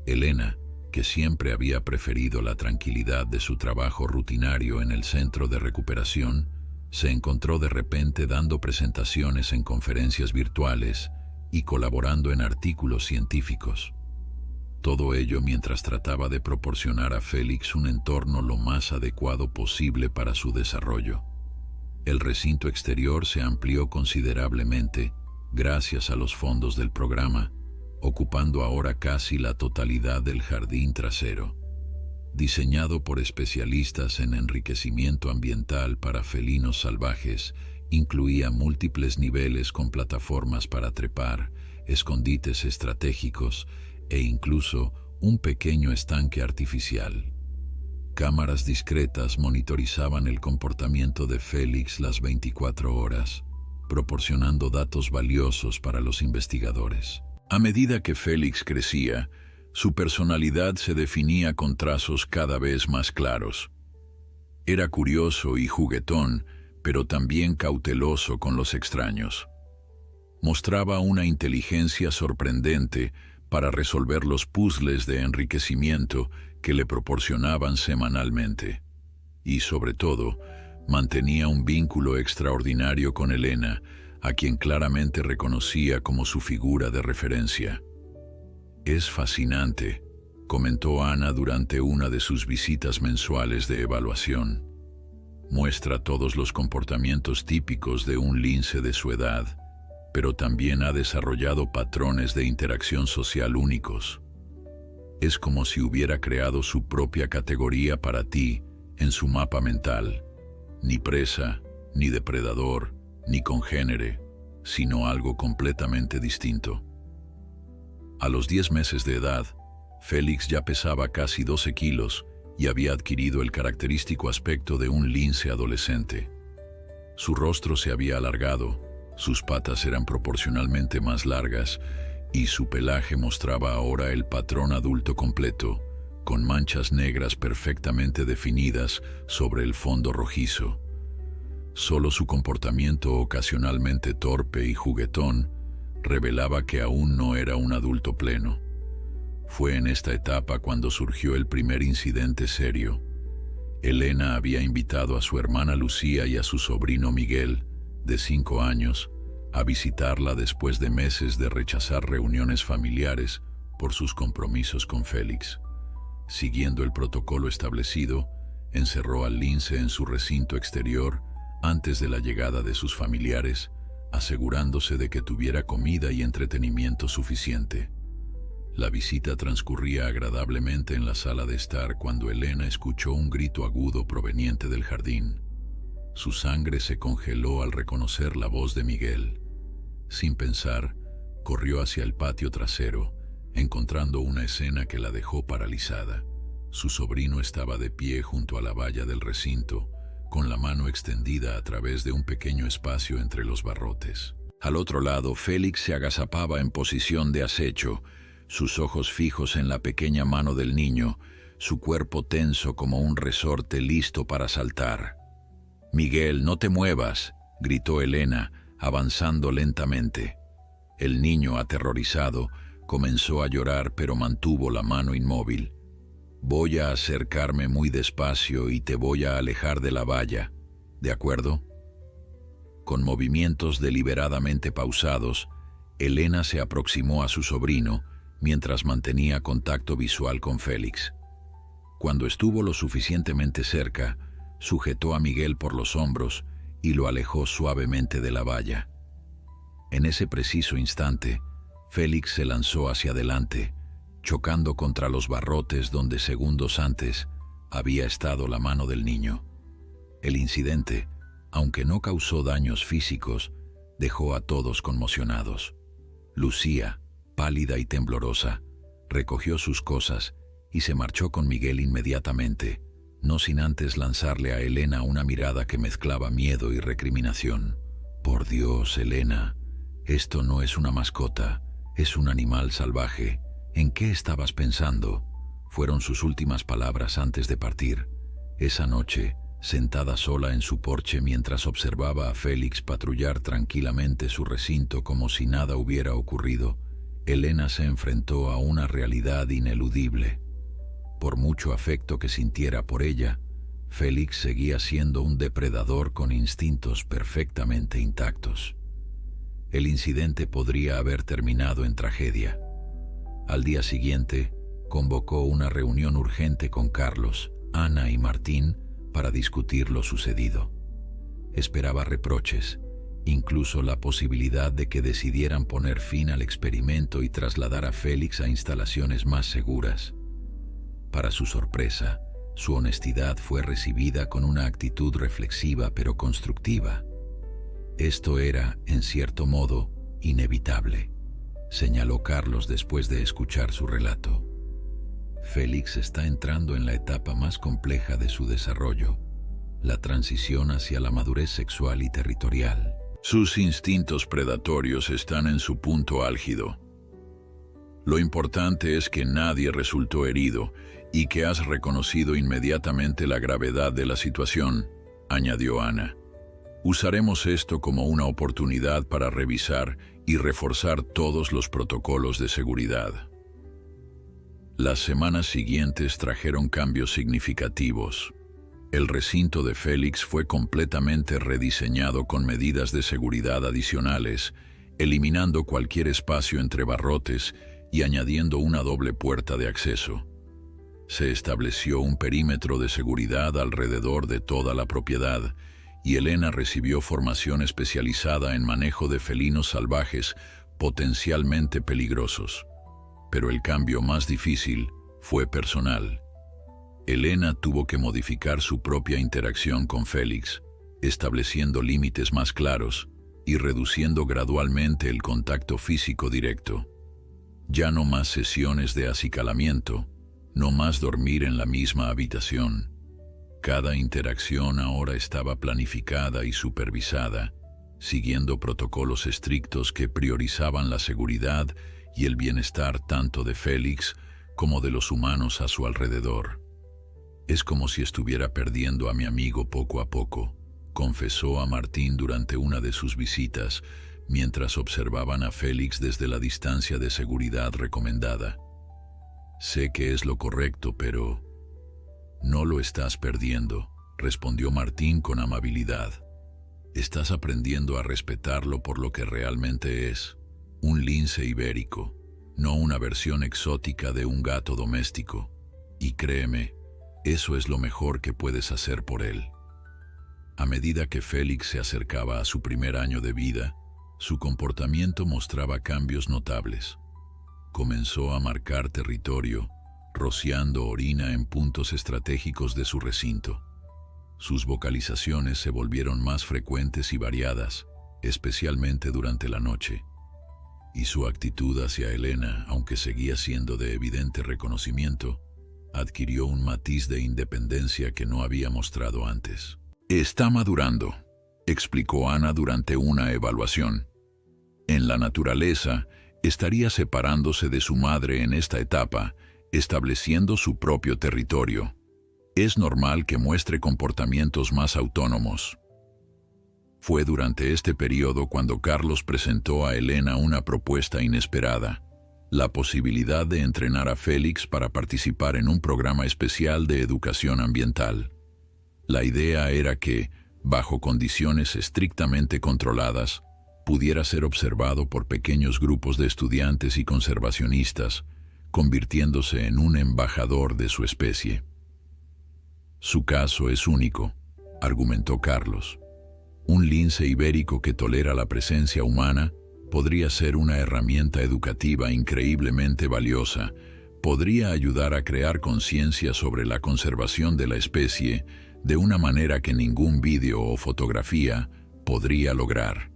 Elena, que siempre había preferido la tranquilidad de su trabajo rutinario en el centro de recuperación, se encontró de repente dando presentaciones en conferencias virtuales y colaborando en artículos científicos. Todo ello mientras trataba de proporcionar a Félix un entorno lo más adecuado posible para su desarrollo. El recinto exterior se amplió considerablemente gracias a los fondos del programa, ocupando ahora casi la totalidad del jardín trasero. Diseñado por especialistas en enriquecimiento ambiental para felinos salvajes, incluía múltiples niveles con plataformas para trepar, escondites estratégicos e incluso un pequeño estanque artificial. Cámaras discretas monitorizaban el comportamiento de Félix las 24 horas, proporcionando datos valiosos para los investigadores. A medida que Félix crecía, su personalidad se definía con trazos cada vez más claros. Era curioso y juguetón, pero también cauteloso con los extraños. Mostraba una inteligencia sorprendente, para resolver los puzzles de enriquecimiento que le proporcionaban semanalmente. Y, sobre todo, mantenía un vínculo extraordinario con Elena, a quien claramente reconocía como su figura de referencia. «Es fascinante», comentó Ana durante una de sus visitas mensuales de evaluación. «Muestra todos los comportamientos típicos de un lince de su edad, pero también ha desarrollado patrones de interacción social únicos. Es como si hubiera creado su propia categoría para ti en su mapa mental, ni presa, ni depredador, ni congénere, sino algo completamente distinto». A los 10 meses de edad, Félix ya pesaba casi 12 kilos y había adquirido el característico aspecto de un lince adolescente. Su rostro se había alargado, sus patas eran proporcionalmente más largas y su pelaje mostraba ahora el patrón adulto completo, con manchas negras perfectamente definidas sobre el fondo rojizo. Solo su comportamiento ocasionalmente torpe y juguetón revelaba que aún no era un adulto pleno. Fue en esta etapa cuando surgió el primer incidente serio. Elena había invitado a su hermana Lucía y a su sobrino Miguel, de 5 años, a visitarla después de meses de rechazar reuniones familiares por sus compromisos con Félix. Siguiendo el protocolo establecido, encerró al lince en su recinto exterior antes de la llegada de sus familiares, asegurándose de que tuviera comida y entretenimiento suficiente. La visita transcurría agradablemente en la sala de estar cuando Elena escuchó un grito agudo proveniente del jardín. Su sangre se congeló al reconocer la voz de Miguel. Sin pensar, corrió hacia el patio trasero, encontrando una escena que la dejó paralizada. Su sobrino estaba de pie junto a la valla del recinto, con la mano extendida a través de un pequeño espacio entre los barrotes. Al otro lado, Félix se agazapaba en posición de acecho, sus ojos fijos en la pequeña mano del niño, su cuerpo tenso como un resorte listo para saltar. «Miguel, no te muevas», gritó Elena, avanzando lentamente. El niño, aterrorizado, comenzó a llorar pero mantuvo la mano inmóvil. «Voy a acercarme muy despacio y te voy a alejar de la valla, ¿de acuerdo?». Con movimientos deliberadamente pausados, Elena se aproximó a su sobrino mientras mantenía contacto visual con Félix. Cuando estuvo lo suficientemente cerca, sujetó a Miguel por los hombros y lo alejó suavemente de la valla. En ese preciso instante, Félix se lanzó hacia adelante, chocando contra los barrotes donde segundos antes había estado la mano del niño. El incidente, aunque no causó daños físicos, dejó a todos conmocionados. Lucía, pálida y temblorosa, recogió sus cosas y se marchó con Miguel inmediatamente, no sin antes lanzarle a Elena una mirada que mezclaba miedo y recriminación. «Por Dios, Elena, esto no es una mascota, es un animal salvaje. ¿En qué estabas pensando?», fueron sus últimas palabras antes de partir. Esa noche, sentada sola en su porche mientras observaba a Félix patrullar tranquilamente su recinto como si nada hubiera ocurrido, Elena se enfrentó a una realidad ineludible. Por mucho afecto que sintiera por ella, Félix seguía siendo un depredador con instintos perfectamente intactos. El incidente podría haber terminado en tragedia. Al día siguiente, convocó una reunión urgente con Carlos, Ana y Martín para discutir lo sucedido. Esperaba reproches, incluso la posibilidad de que decidieran poner fin al experimento y trasladar a Félix a instalaciones más seguras. Para su sorpresa, su honestidad fue recibida con una actitud reflexiva pero constructiva. Esto era, en cierto modo, inevitable, señaló Carlos después de escuchar su relato. Félix está entrando en la etapa más compleja de su desarrollo, la transición hacia la madurez sexual y territorial. Sus instintos predatorios están en su punto álgido. Lo importante es que nadie resultó herido y que has reconocido inmediatamente la gravedad de la situación, añadió Ana. Usaremos esto como una oportunidad para revisar y reforzar todos los protocolos de seguridad. Las semanas siguientes trajeron cambios significativos. El recinto de Félix fue completamente rediseñado con medidas de seguridad adicionales, eliminando cualquier espacio entre barrotes y añadiendo una doble puerta de acceso. Se estableció un perímetro de seguridad alrededor de toda la propiedad, y Elena recibió formación especializada en manejo de felinos salvajes potencialmente peligrosos. Pero el cambio más difícil fue personal. Elena tuvo que modificar su propia interacción con Félix, estableciendo límites más claros y reduciendo gradualmente el contacto físico directo. Ya no más sesiones de acicalamiento, no más dormir en la misma habitación. Cada interacción ahora estaba planificada y supervisada, siguiendo protocolos estrictos que priorizaban la seguridad y el bienestar tanto de Félix como de los humanos a su alrededor. «Es como si estuviera perdiendo a mi amigo poco a poco», confesó a Martín durante una de sus visitas, mientras observaban a Félix desde la distancia de seguridad recomendada. «Sé que es lo correcto, pero...» «No lo estás perdiendo», respondió Martín con amabilidad. «Estás aprendiendo a respetarlo por lo que realmente es. Un lince ibérico, no una versión exótica de un gato doméstico. Y créeme, eso es lo mejor que puedes hacer por él». A medida que Félix se acercaba a su primer año de vida, su comportamiento mostraba cambios notables. Comenzó a marcar territorio, rociando orina en puntos estratégicos de su recinto. Sus vocalizaciones se volvieron más frecuentes y variadas, especialmente durante la noche. Y su actitud hacia Elena, aunque seguía siendo de evidente reconocimiento, adquirió un matiz de independencia que no había mostrado antes. «Está madurando», explicó Ana durante una evaluación. «En la naturaleza, estaría separándose de su madre en esta etapa, estableciendo su propio territorio. Es normal que muestre comportamientos más autónomos». Fue durante este periodo cuando Carlos presentó a Elena una propuesta inesperada: la posibilidad de entrenar a Félix para participar en un programa especial de educación ambiental. La idea era que, bajo condiciones estrictamente controladas, pudiera ser observado por pequeños grupos de estudiantes y conservacionistas, convirtiéndose en un embajador de su especie. «Su caso es único», argumentó Carlos. «Un lince ibérico que tolera la presencia humana podría ser una herramienta educativa increíblemente valiosa. Podría ayudar a crear conciencia sobre la conservación de la especie de una manera que ningún vídeo o fotografía podría lograr».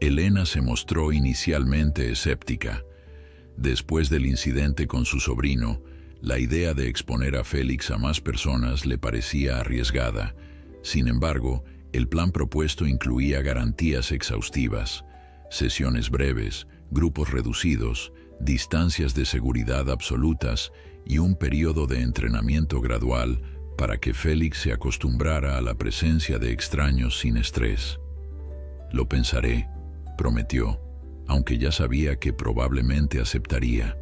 Elena se mostró inicialmente escéptica. Después del incidente con su sobrino, la idea de exponer a Félix a más personas le parecía arriesgada. Sin embargo, el plan propuesto incluía garantías exhaustivas, sesiones breves, grupos reducidos, distancias de seguridad absolutas y un periodo de entrenamiento gradual para que Félix se acostumbrara a la presencia de extraños sin estrés. «Lo pensaré», prometió, aunque ya sabía que probablemente aceptaría.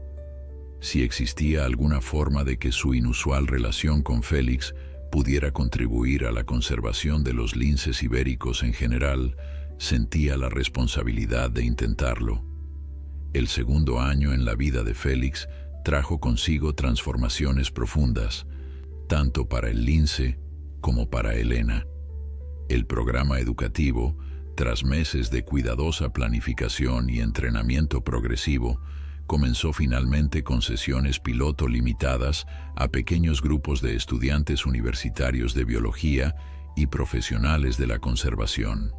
Si existía alguna forma de que su inusual relación con Félix pudiera contribuir a la conservación de los linces ibéricos en general, sentía la responsabilidad de intentarlo. El segundo año en la vida de Félix trajo consigo transformaciones profundas, tanto para el lince como para Elena. El programa educativo, tras meses de cuidadosa planificación y entrenamiento progresivo, comenzó finalmente con sesiones piloto limitadas a pequeños grupos de estudiantes universitarios de biología y profesionales de la conservación.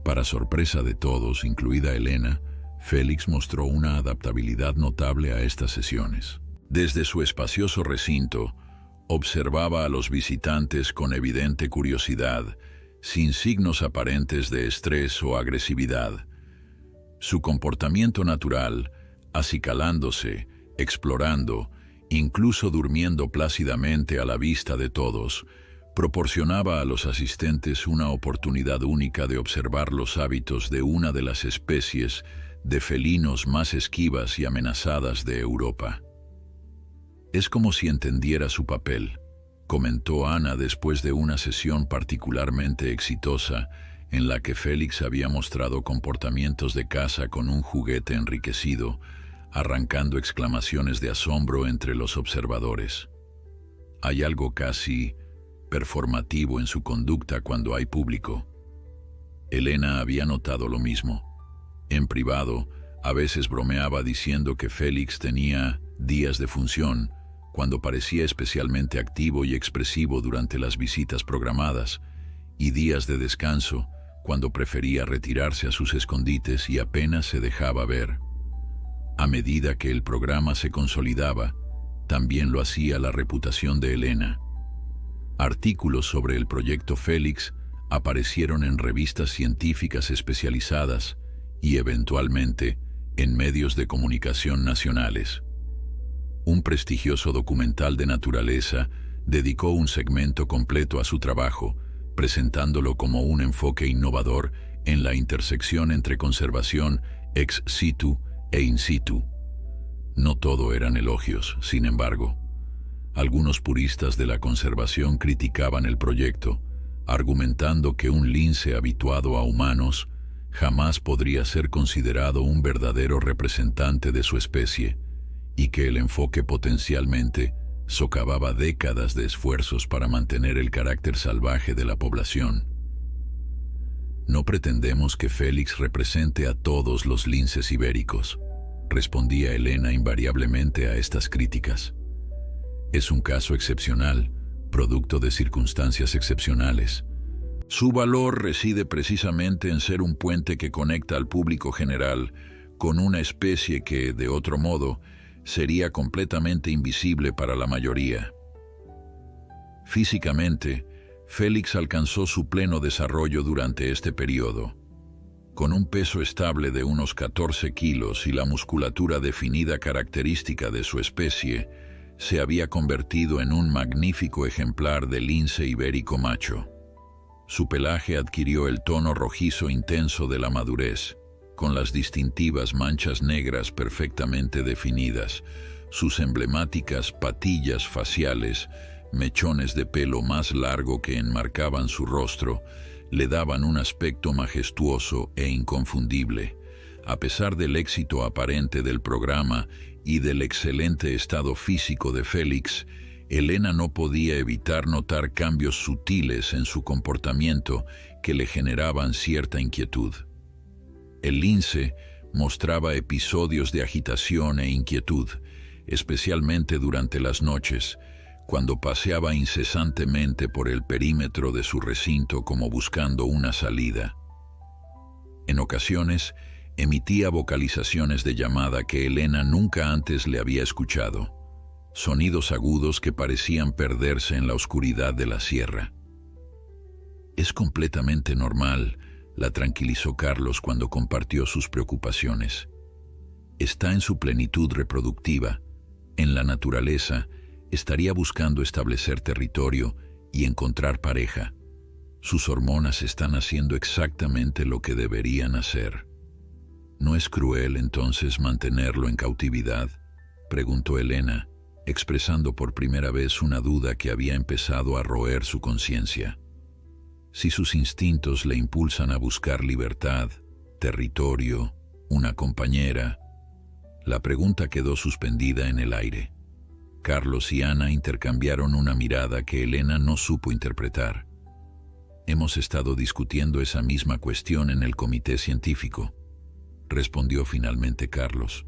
Para sorpresa de todos, incluida Elena, Félix mostró una adaptabilidad notable a estas sesiones. Desde su espacioso recinto, observaba a los visitantes con evidente curiosidad, sin signos aparentes de estrés o agresividad. Su comportamiento natural, acicalándose, explorando, incluso durmiendo plácidamente a la vista de todos, proporcionaba a los asistentes una oportunidad única de observar los hábitos de una de las especies de felinos más esquivas y amenazadas de Europa. Es como si entendiera su papel, comentó Ana después de una sesión particularmente exitosa en la que Félix había mostrado comportamientos de caza con un juguete enriquecido, arrancando exclamaciones de asombro entre los observadores. Hay algo casi performativo en su conducta cuando hay público. Elena había notado lo mismo. En privado, a veces bromeaba diciendo que Félix tenía días de función, cuando parecía especialmente activo y expresivo durante las visitas programadas, y días de descanso, cuando prefería retirarse a sus escondites y apenas se dejaba ver. A medida que el programa se consolidaba, también lo hacía la reputación de Elena. Artículos sobre el proyecto Félix aparecieron en revistas científicas especializadas y, eventualmente, en medios de comunicación nacionales. Un prestigioso documental de naturaleza dedicó un segmento completo a su trabajo, presentándolo como un enfoque innovador en la intersección entre conservación ex situ e in situ. No todo eran elogios, sin embargo. Algunos puristas de la conservación criticaban el proyecto, argumentando que un lince habituado a humanos jamás podría ser considerado un verdadero representante de su especie, y que el enfoque potencialmente socavaba décadas de esfuerzos para mantener el carácter salvaje de la población. No pretendemos que Félix represente a todos los linces ibéricos, respondía Elena invariablemente a estas críticas. Es un caso excepcional, producto de circunstancias excepcionales. Su valor reside precisamente en ser un puente que conecta al público general con una especie que, de otro modo, sería completamente invisible para la mayoría. Físicamente, Félix alcanzó su pleno desarrollo durante este periodo. Con un peso estable de unos 14 kilos y la musculatura definida característica de su especie, se había convertido en un magnífico ejemplar de lince ibérico macho. Su pelaje adquirió el tono rojizo intenso de la madurez, con las distintivas manchas negras perfectamente definidas, sus emblemáticas patillas faciales, mechones de pelo más largo que enmarcaban su rostro, le daban un aspecto majestuoso e inconfundible. A pesar del éxito aparente del programa y del excelente estado físico de Félix, Elena no podía evitar notar cambios sutiles en su comportamiento que le generaban cierta inquietud. El lince mostraba episodios de agitación e inquietud, especialmente durante las noches, cuando paseaba incesantemente por el perímetro de su recinto como buscando una salida. En ocasiones, emitía vocalizaciones de llamada que Elena nunca antes le había escuchado, sonidos agudos que parecían perderse en la oscuridad de la sierra. Es completamente normal, la tranquilizó Carlos cuando compartió sus preocupaciones. Está en su plenitud reproductiva, en la naturaleza, estaría buscando establecer territorio y encontrar pareja. Sus hormonas están haciendo exactamente lo que deberían hacer. ¿No es cruel entonces mantenerlo en cautividad?, preguntó Elena, expresando por primera vez una duda que había empezado a roer su conciencia. Si sus instintos le impulsan a buscar libertad, territorio, una compañera. La pregunta quedó suspendida en el aire. Carlos y Ana intercambiaron una mirada que Elena no supo interpretar. Hemos estado discutiendo esa misma cuestión en el comité científico, respondió finalmente Carlos.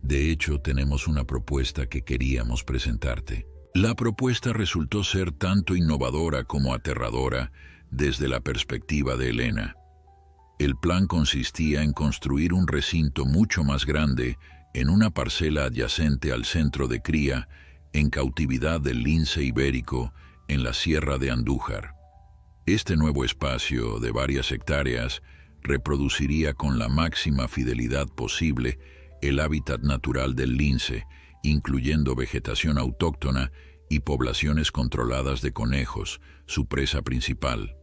De hecho, tenemos una propuesta que queríamos presentarte. La propuesta resultó ser tanto innovadora como aterradora desde la perspectiva de Elena. El plan consistía en construir un recinto mucho más grande en una parcela adyacente al centro de cría en cautividad del lince ibérico en la Sierra de Andújar. Este nuevo espacio de varias hectáreas reproduciría con la máxima fidelidad posible el hábitat natural del lince, incluyendo vegetación autóctona y poblaciones controladas de conejos, su presa principal.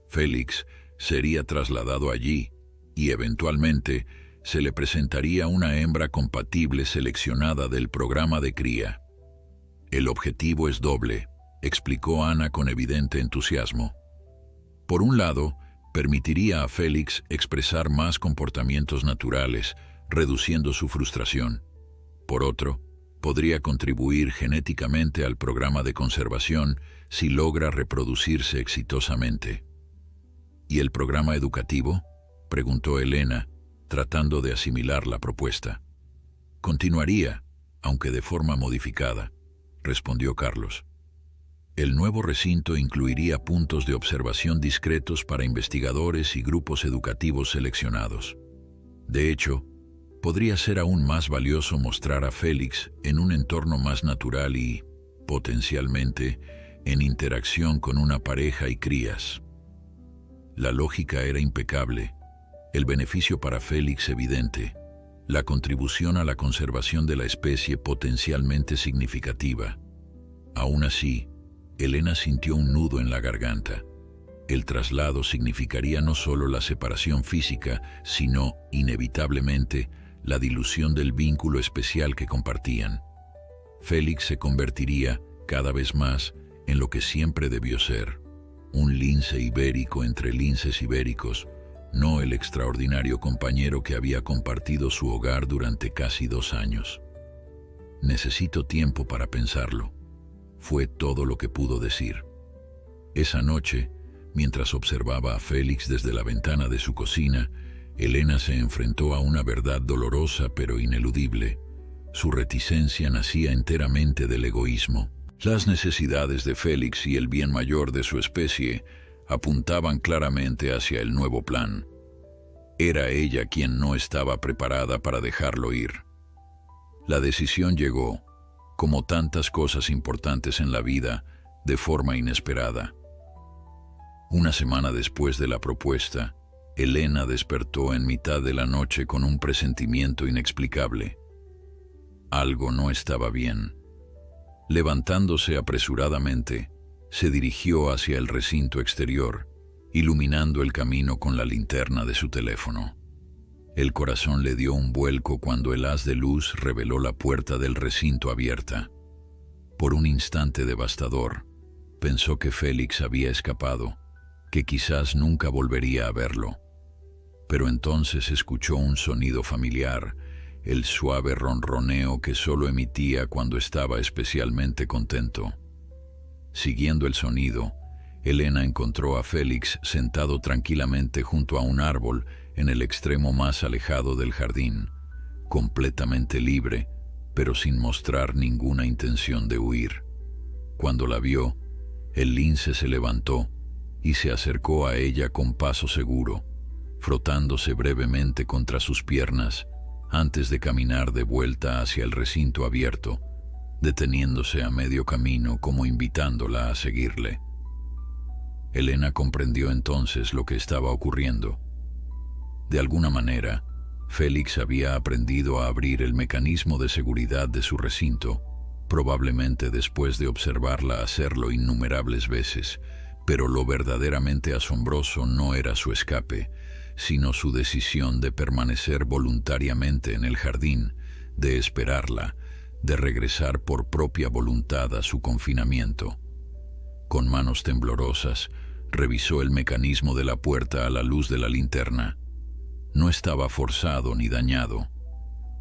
Félix sería trasladado allí y eventualmente se le presentaría una hembra compatible seleccionada del programa de cría. El objetivo es doble, explicó Ana con evidente entusiasmo. Por un lado, permitiría a Félix expresar más comportamientos naturales, reduciendo su frustración. Por otro, podría contribuir genéticamente al programa de conservación si logra reproducirse exitosamente. ¿Y el programa educativo?, preguntó Elena, tratando de asimilar la propuesta. Continuaría, aunque de forma modificada, respondió Carlos. El nuevo recinto incluiría puntos de observación discretos para investigadores y grupos educativos seleccionados. De hecho, podría ser aún más valioso mostrar a Félix en un entorno más natural y, potencialmente, en interacción con una pareja y crías. La lógica era impecable, el beneficio para Félix evidente, la contribución a la conservación de la especie potencialmente significativa. Aún así, Elena sintió un nudo en la garganta. El traslado significaría no solo la separación física, sino, inevitablemente, la dilución del vínculo especial que compartían. Félix se convertiría, cada vez más, en lo que siempre debió ser: un lince ibérico entre linces ibéricos, no el extraordinario compañero que había compartido su hogar durante casi 2 años. Necesito tiempo para pensarlo, fue todo lo que pudo decir. Esa noche, mientras observaba a Félix desde la ventana de su cocina, Elena se enfrentó a una verdad dolorosa pero ineludible. Su reticencia nacía enteramente del egoísmo. Las necesidades de Félix y el bien mayor de su especie apuntaban claramente hacia el nuevo plan. Era ella quien no estaba preparada para dejarlo ir. La decisión llegó, como tantas cosas importantes en la vida, de forma inesperada. Una semana después de la propuesta, Elena despertó en mitad de la noche con un presentimiento inexplicable. Algo no estaba bien. Levantándose apresuradamente, se dirigió hacia el recinto exterior, iluminando el camino con la linterna de su teléfono. El corazón le dio un vuelco cuando el haz de luz reveló la puerta del recinto abierta. Por un instante devastador, pensó que Félix había escapado, que quizás nunca volvería a verlo. Pero entonces escuchó un sonido familiar, el suave ronroneo que solo emitía cuando estaba especialmente contento. Siguiendo el sonido, Elena encontró a Félix sentado tranquilamente junto a un árbol en el extremo más alejado del jardín, completamente libre, pero sin mostrar ninguna intención de huir. Cuando la vio, el lince se levantó y se acercó a ella con paso seguro, frotándose brevemente contra sus piernas antes de caminar de vuelta hacia el recinto abierto, deteniéndose a medio camino como invitándola a seguirle. Elena comprendió entonces lo que estaba ocurriendo. De alguna manera, Félix había aprendido a abrir el mecanismo de seguridad de su recinto, probablemente después de observarla hacerlo innumerables veces, pero lo verdaderamente asombroso no era su escape, sino su decisión de permanecer voluntariamente en el jardín, de esperarla, de regresar por propia voluntad a su confinamiento. Con manos temblorosas, revisó el mecanismo de la puerta a la luz de la linterna. No estaba forzado ni dañado.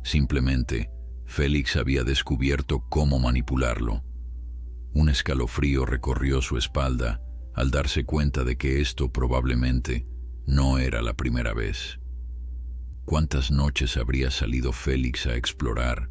Simplemente, Félix había descubierto cómo manipularlo. Un escalofrío recorrió su espalda al darse cuenta de que esto probablemente no era la primera vez. ¿Cuántas noches habría salido Félix a explorar,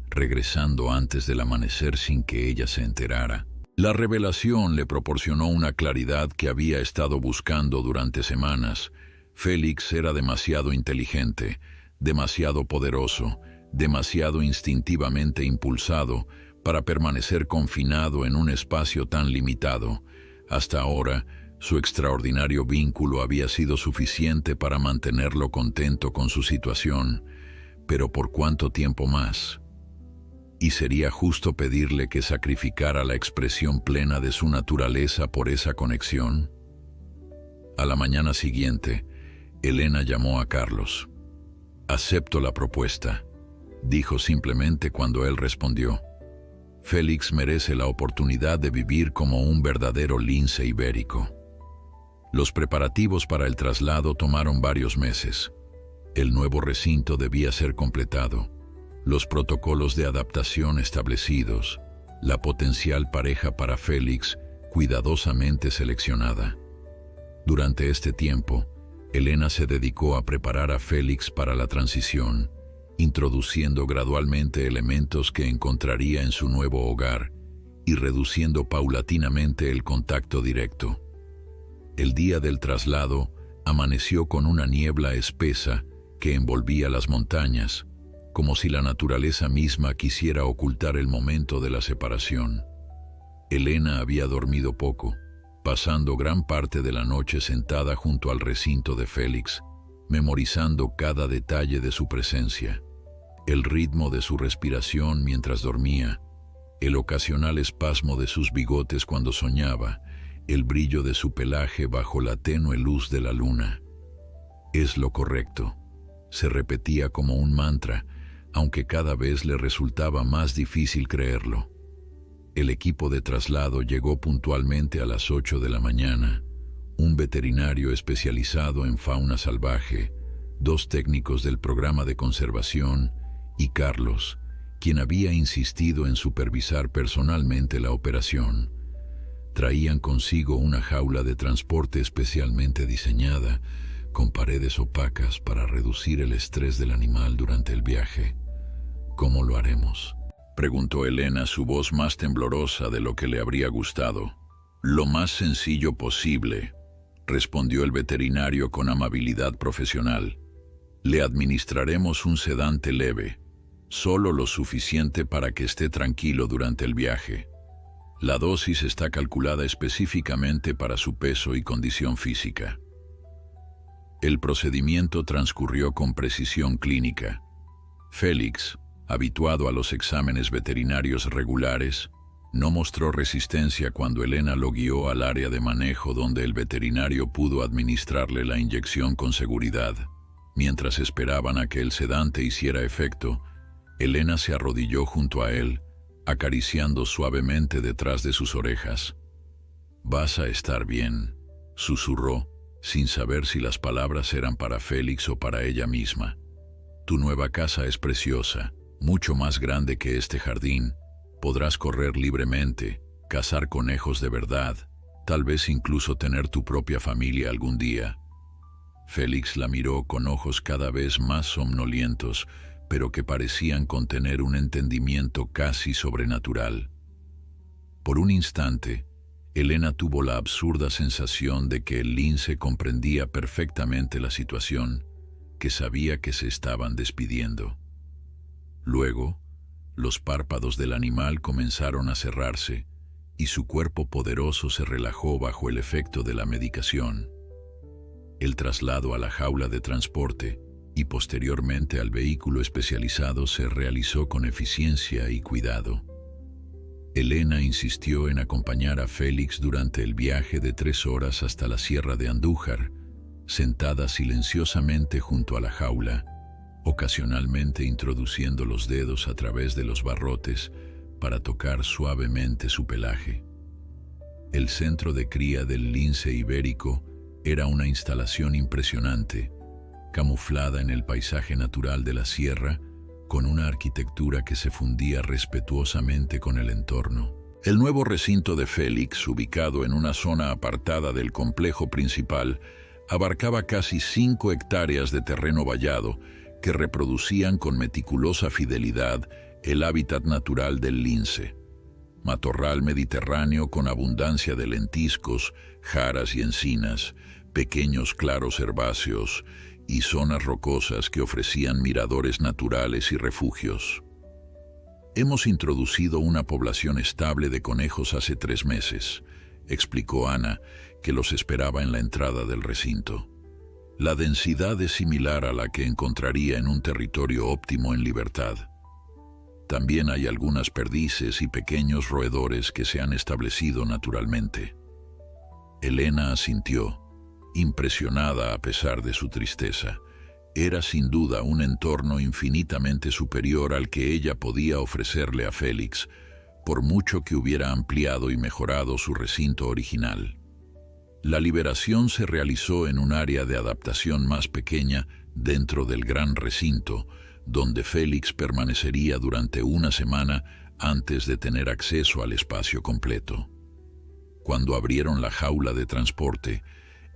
regresando antes del amanecer sin que ella se enterara? La revelación le proporcionó una claridad que había estado buscando durante semanas. Félix era demasiado inteligente, demasiado poderoso, demasiado instintivamente impulsado para permanecer confinado en un espacio tan limitado. Hasta ahora, su extraordinario vínculo había sido suficiente para mantenerlo contento con su situación, pero ¿por cuánto tiempo más? Y sería justo pedirle que sacrificara la expresión plena de su naturaleza por esa conexión. A la mañana siguiente, Elena llamó a Carlos. «Acepto la propuesta», dijo simplemente cuando él respondió. Félix merece la oportunidad de vivir como un verdadero lince ibérico. Los preparativos para el traslado tomaron varios meses. El nuevo recinto debía ser completado, los protocolos de adaptación establecidos, la potencial pareja para Félix cuidadosamente seleccionada. Durante este tiempo, Elena se dedicó a preparar a Félix para la transición, introduciendo gradualmente elementos que encontraría en su nuevo hogar y reduciendo paulatinamente el contacto directo. El día del traslado amaneció con una niebla espesa que envolvía las montañas, como si la naturaleza misma quisiera ocultar el momento de la separación. Elena había dormido poco, pasando gran parte de la noche sentada junto al recinto de Félix, memorizando cada detalle de su presencia, el ritmo de su respiración mientras dormía, el ocasional espasmo de sus bigotes cuando soñaba, el brillo de su pelaje bajo la tenue luz de la luna. Es lo correcto, se repetía como un mantra, aunque cada vez le resultaba más difícil creerlo. El equipo de traslado llegó puntualmente a las 8 de la mañana, un veterinario especializado en fauna salvaje, 2 técnicos del programa de conservación y Carlos, quien había insistido en supervisar personalmente la operación. Traían consigo una jaula de transporte especialmente diseñada, con paredes opacas para reducir el estrés del animal durante el viaje. ¿Cómo lo haremos?, preguntó Elena, su voz más temblorosa de lo que le habría gustado. Lo más sencillo posible, respondió el veterinario con amabilidad profesional. Le administraremos un sedante leve, solo lo suficiente para que esté tranquilo durante el viaje. La dosis está calculada específicamente para su peso y condición física. El procedimiento transcurrió con precisión clínica. Félix, habituado a los exámenes veterinarios regulares, no mostró resistencia cuando Elena lo guió al área de manejo donde el veterinario pudo administrarle la inyección con seguridad. Mientras esperaban a que el sedante hiciera efecto, Elena se arrodilló junto a él, acariciando suavemente detrás de sus orejas. «Vas a estar bien», susurró, sin saber si las palabras eran para Félix o para ella misma. «Tu nueva casa es preciosa, mucho más grande que este jardín. Podrás correr libremente, cazar conejos de verdad, tal vez incluso tener tu propia familia algún día». Félix la miró con ojos cada vez más somnolientos, pero que parecían contener un entendimiento casi sobrenatural. Por un instante, Elena tuvo la absurda sensación de que el lince comprendía perfectamente la situación, que sabía que se estaban despidiendo. Luego, los párpados del animal comenzaron a cerrarse y su cuerpo poderoso se relajó bajo el efecto de la medicación. El traslado a la jaula de transporte y posteriormente al vehículo especializado se realizó con eficiencia y cuidado. Elena insistió en acompañar a Félix durante el viaje de 3 horas hasta la Sierra de Andújar, sentada silenciosamente junto a la jaula, ocasionalmente introduciendo los dedos a través de los barrotes para tocar suavemente su pelaje. El centro de cría del lince ibérico era una instalación impresionante, camuflada en el paisaje natural de la sierra, con una arquitectura que se fundía respetuosamente con el entorno. El nuevo recinto de Félix, ubicado en una zona apartada del complejo principal, abarcaba casi 5 hectáreas de terreno vallado que reproducían con meticulosa fidelidad el hábitat natural del lince. Matorral mediterráneo con abundancia de lentiscos, jaras y encinas, pequeños claros herbáceos y zonas rocosas que ofrecían miradores naturales y refugios. «Hemos introducido una población estable de conejos hace 3 meses», explicó Ana, que los esperaba en la entrada del recinto. «La densidad es similar a la que encontraría en un territorio óptimo en libertad. También hay algunas perdices y pequeños roedores que se han establecido naturalmente». Elena asintió, impresionada a pesar de su tristeza. Era sin duda un entorno infinitamente superior al que ella podía ofrecerle a Félix, por mucho que hubiera ampliado y mejorado su recinto original. La liberación se realizó en un área de adaptación más pequeña dentro del gran recinto, donde Félix permanecería durante una semana antes de tener acceso al espacio completo. Cuando abrieron la jaula de transporte,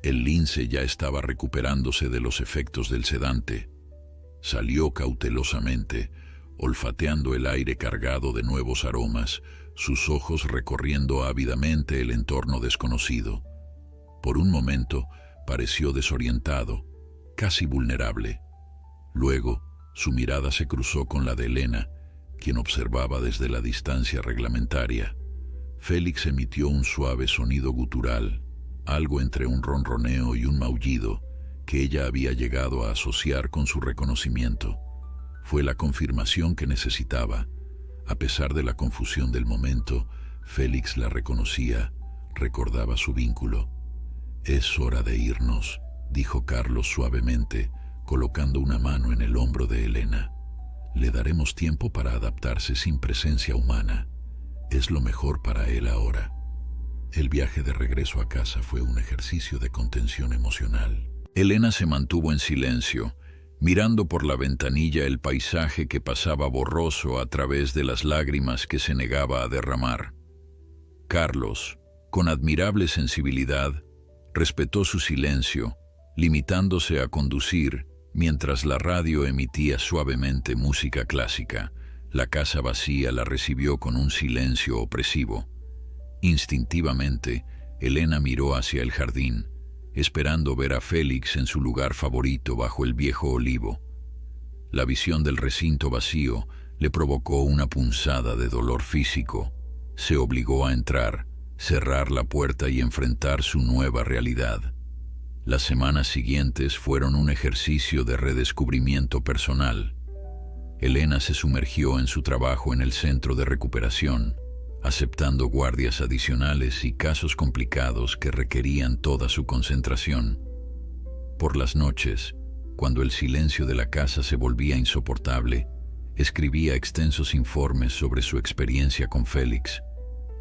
el lince ya estaba recuperándose de los efectos del sedante. Salió cautelosamente, olfateando el aire cargado de nuevos aromas, sus ojos recorriendo ávidamente el entorno desconocido. Por un momento pareció desorientado, casi vulnerable. Luego, su mirada se cruzó con la de Elena, quien observaba desde la distancia reglamentaria. Félix emitió un suave sonido gutural, algo entre un ronroneo y un maullido, que ella había llegado a asociar con su reconocimiento. Fue la confirmación que necesitaba. A pesar de la confusión del momento, Félix la reconocía, recordaba su vínculo. «Es hora de irnos», dijo Carlos suavemente, colocando una mano en el hombro de Elena. «Le daremos tiempo para adaptarse sin presencia humana. Es lo mejor para él ahora». El viaje de regreso a casa fue un ejercicio de contención emocional. Elena se mantuvo en silencio, mirando por la ventanilla el paisaje que pasaba borroso a través de las lágrimas que se negaba a derramar. Carlos, con admirable sensibilidad, respetó su silencio, limitándose a conducir mientras la radio emitía suavemente música clásica. La casa vacía la recibió con un silencio opresivo. Instintivamente, Elena miró hacia el jardín, esperando ver a Félix en su lugar favorito bajo el viejo olivo. La visión del recinto vacío le provocó una punzada de dolor físico. Se obligó a entrar, cerrar la puerta y enfrentar su nueva realidad. Las semanas siguientes fueron un ejercicio de redescubrimiento personal. Elena se sumergió en su trabajo en el centro de recuperación, aceptando guardias adicionales y casos complicados que requerían toda su concentración. Por las noches, cuando el silencio de la casa se volvía insoportable, escribía extensos informes sobre su experiencia con Félix,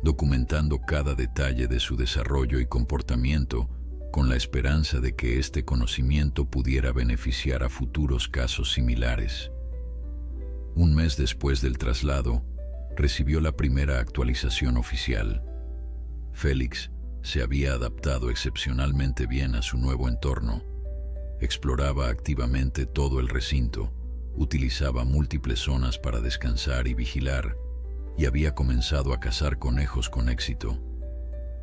documentando cada detalle de su desarrollo y comportamiento con la esperanza de que este conocimiento pudiera beneficiar a futuros casos similares. Un mes después del traslado, recibió la primera actualización oficial. Félix se había adaptado excepcionalmente bien a su nuevo entorno. Exploraba activamente todo el recinto, utilizaba múltiples zonas para descansar y vigilar, y había comenzado a cazar conejos con éxito.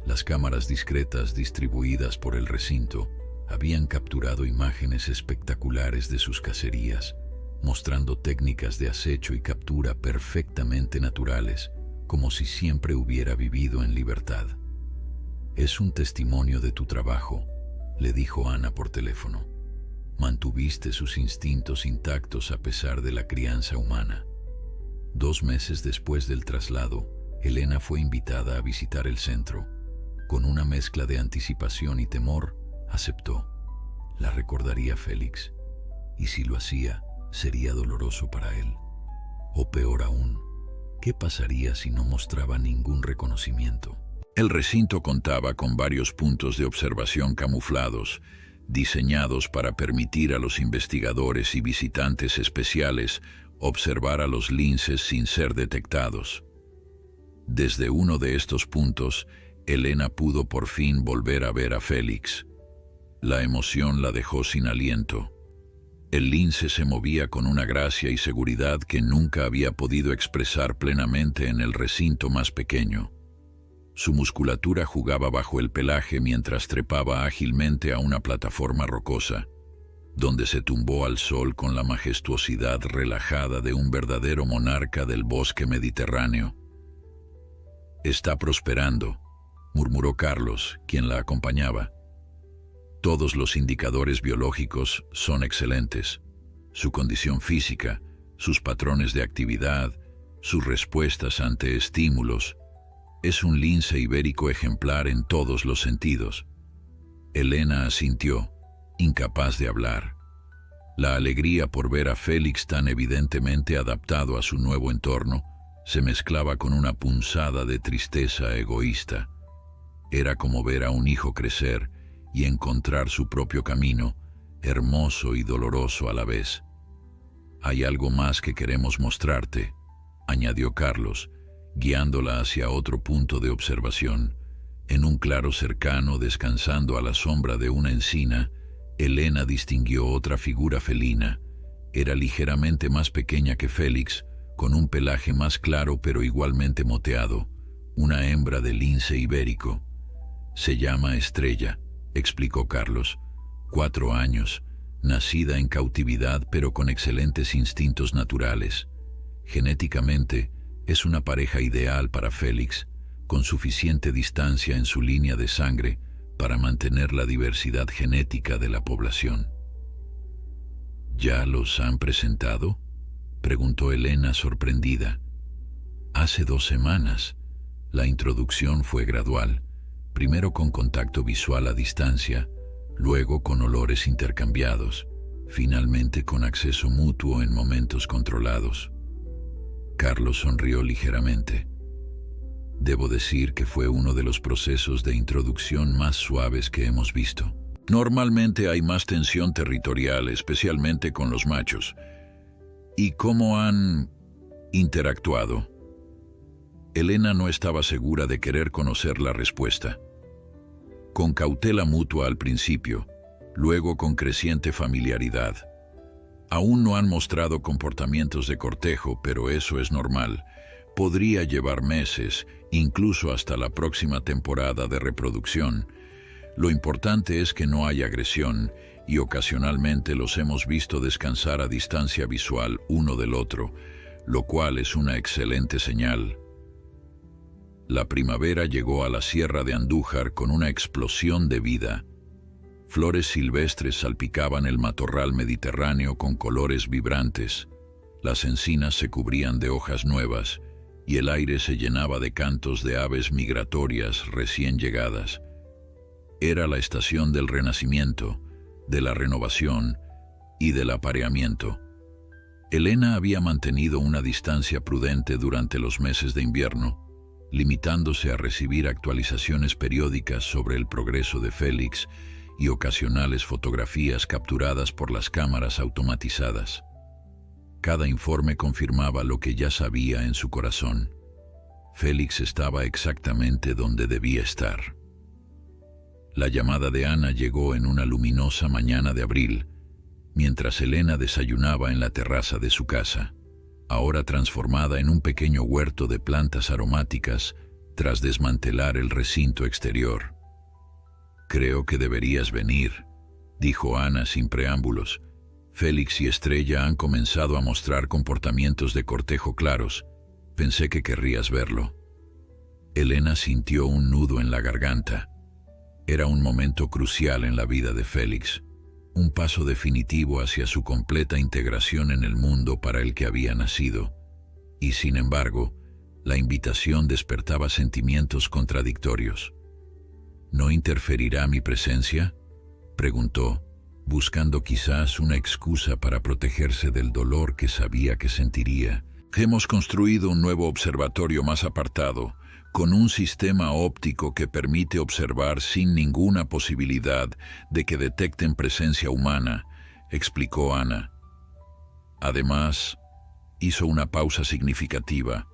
Las cámaras discretas distribuidas por el recinto habían capturado imágenes espectaculares de sus cacerías, mostrando técnicas de acecho y captura perfectamente naturales, como si siempre hubiera vivido en libertad. «Es un testimonio de tu trabajo», le dijo Ana por teléfono. «Mantuviste sus instintos intactos a pesar de la crianza humana». 2 meses después del traslado, Elena fue invitada a visitar el centro. Con una mezcla de anticipación y temor, aceptó. La recordaría Félix, y si lo hacía, sería doloroso para él. O peor aún, ¿qué pasaría si no mostraba ningún reconocimiento? El recinto contaba con varios puntos de observación camuflados, diseñados para permitir a los investigadores y visitantes especiales observar a los linces sin ser detectados. Desde uno de estos puntos, Elena pudo por fin volver a ver a Félix. La emoción la dejó sin aliento. El lince se movía con una gracia y seguridad que nunca había podido expresar plenamente en el recinto más pequeño. Su musculatura jugaba bajo el pelaje mientras trepaba ágilmente a una plataforma rocosa, donde se tumbó al sol con la majestuosidad relajada de un verdadero monarca del bosque mediterráneo. «Está prosperando», murmuró Carlos, quien la acompañaba. «Todos los indicadores biológicos son excelentes. Su condición física, sus patrones de actividad, sus respuestas ante estímulos. Es un lince ibérico ejemplar en todos los sentidos». Elena asintió, incapaz de hablar. La alegría por ver a Félix tan evidentemente adaptado a su nuevo entorno se mezclaba con una punzada de tristeza egoísta. Era como ver a un hijo crecer y encontrar su propio camino, hermoso y doloroso a la vez. «Hay algo más que queremos mostrarte», añadió Carlos, guiándola hacia otro punto de observación. En un claro cercano, descansando a la sombra de una encina, Elena distinguió otra figura felina. Era ligeramente más pequeña que Félix, con un pelaje más claro pero igualmente moteado, una hembra de lince ibérico. «Se llama Estrella», explicó Carlos. 4 años, nacida en cautividad pero con excelentes instintos naturales. Genéticamente, es una pareja ideal para Félix, con suficiente distancia en su línea de sangre para mantener la diversidad genética de la población. «¿Ya los han presentado?», preguntó Elena sorprendida. «Hace 2 semanas. La introducción fue gradual, primero con contacto visual a distancia, luego con olores intercambiados, finalmente con acceso mutuo en momentos controlados». Carlos sonrió ligeramente. «Debo decir que fue uno de los procesos de introducción más suaves que hemos visto. Normalmente hay más tensión territorial, especialmente con los machos. ¿Y cómo han interactuado?». Elena no estaba segura de querer conocer la respuesta. «Con cautela mutua al principio, luego con creciente familiaridad. Aún no han mostrado comportamientos de cortejo, pero eso es normal. Podría llevar meses, incluso hasta la próxima temporada de reproducción. Lo importante es que no hay agresión, y ocasionalmente los hemos visto descansar a distancia visual uno del otro, lo cual es una excelente señal». La primavera llegó a la Sierra de Andújar con una explosión de vida. Flores silvestres salpicaban el matorral mediterráneo con colores vibrantes. Las encinas se cubrían de hojas nuevas y el aire se llenaba de cantos de aves migratorias recién llegadas. Era la estación del renacimiento, de la renovación y del apareamiento. Elena había mantenido una distancia prudente durante los meses de invierno, limitándose a recibir actualizaciones periódicas sobre el progreso de Félix y ocasionales fotografías capturadas por las cámaras automatizadas. Cada informe confirmaba lo que ya sabía en su corazón. Félix estaba exactamente donde debía estar. La llamada de Ana llegó en una luminosa mañana de abril, mientras Elena desayunaba en la terraza de su casa, ahora transformada en un pequeño huerto de plantas aromáticas tras desmantelar el recinto exterior. «Creo que deberías venir», dijo Ana sin preámbulos. «Félix y Estrella han comenzado a mostrar comportamientos de cortejo claros. Pensé que querrías verlo». Elena sintió un nudo en la garganta. Era un momento crucial en la vida de Félix, un paso definitivo hacia su completa integración en el mundo para el que había nacido. Y sin embargo, la invitación despertaba sentimientos contradictorios. «¿No interferirá mi presencia?», preguntó, buscando quizás una excusa para protegerse del dolor que sabía que sentiría. «Hemos construido un nuevo observatorio más apartado, con un sistema óptico que permite observar sin ninguna posibilidad de que detecten presencia humana», explicó Ana. Además, hizo una pausa significativa.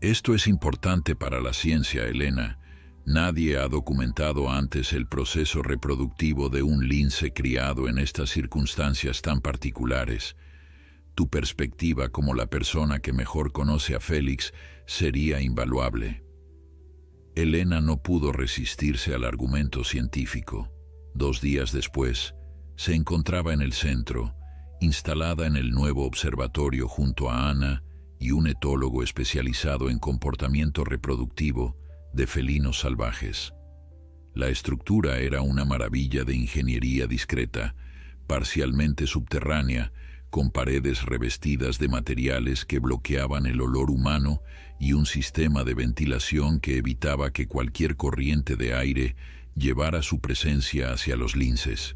«Esto es importante para la ciencia, Elena. Nadie ha documentado antes el proceso reproductivo de un lince criado en estas circunstancias tan particulares. Tu perspectiva como la persona que mejor conoce a Félix sería invaluable». Elena no pudo resistirse al argumento científico. 2 días después, se encontraba en el centro, instalada en el nuevo observatorio junto a Ana y un etólogo especializado en comportamiento reproductivo de felinos salvajes. La estructura era una maravilla de ingeniería discreta, parcialmente subterránea, con paredes revestidas de materiales que bloqueaban el olor humano y un sistema de ventilación que evitaba que cualquier corriente de aire llevara su presencia hacia los linces.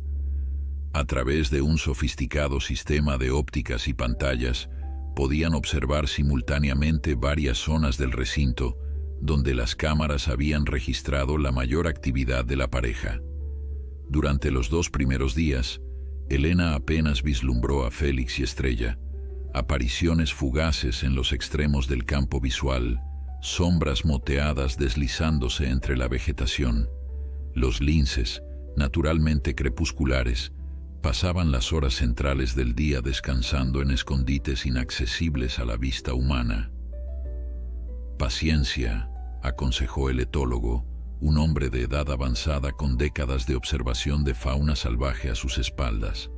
A través de un sofisticado sistema de ópticas y pantallas, podían observar simultáneamente varias zonas del recinto donde las cámaras habían registrado la mayor actividad de la pareja. Durante los 2 primeros días, Elena apenas vislumbró a Félix y Estrella, apariciones fugaces en los extremos del campo visual, sombras moteadas deslizándose entre la vegetación. Los linces, naturalmente crepusculares, pasaban las horas centrales del día descansando en escondites inaccesibles a la vista humana. Paciencia, aconsejó el etólogo, un hombre de edad avanzada con décadas de observación de fauna salvaje a sus espaldas.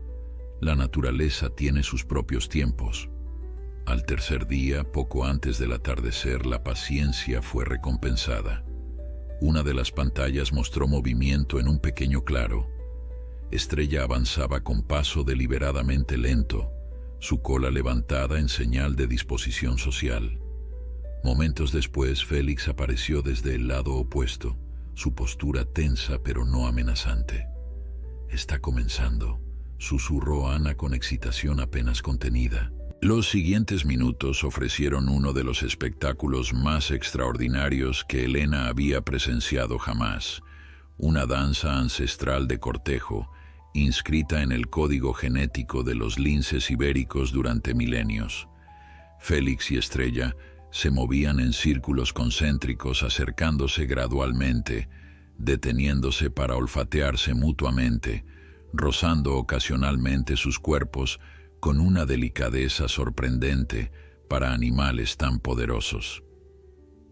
La naturaleza tiene sus propios tiempos. Al tercer día, poco antes del atardecer, la paciencia fue recompensada. Una de las pantallas mostró movimiento en un pequeño claro. Estrella avanzaba con paso deliberadamente lento, su cola levantada en señal de disposición social. Momentos después, Félix apareció desde el lado opuesto, su postura tensa pero no amenazante. «Está comenzando», susurró Ana con excitación apenas contenida. Los siguientes minutos ofrecieron uno de los espectáculos más extraordinarios que Elena había presenciado jamás, una danza ancestral de cortejo, inscrita en el código genético de los linces ibéricos durante milenios. Félix y Estrella se movían en círculos concéntricos, acercándose gradualmente, deteniéndose para olfatearse mutuamente, rozando ocasionalmente sus cuerpos con una delicadeza sorprendente para animales tan poderosos.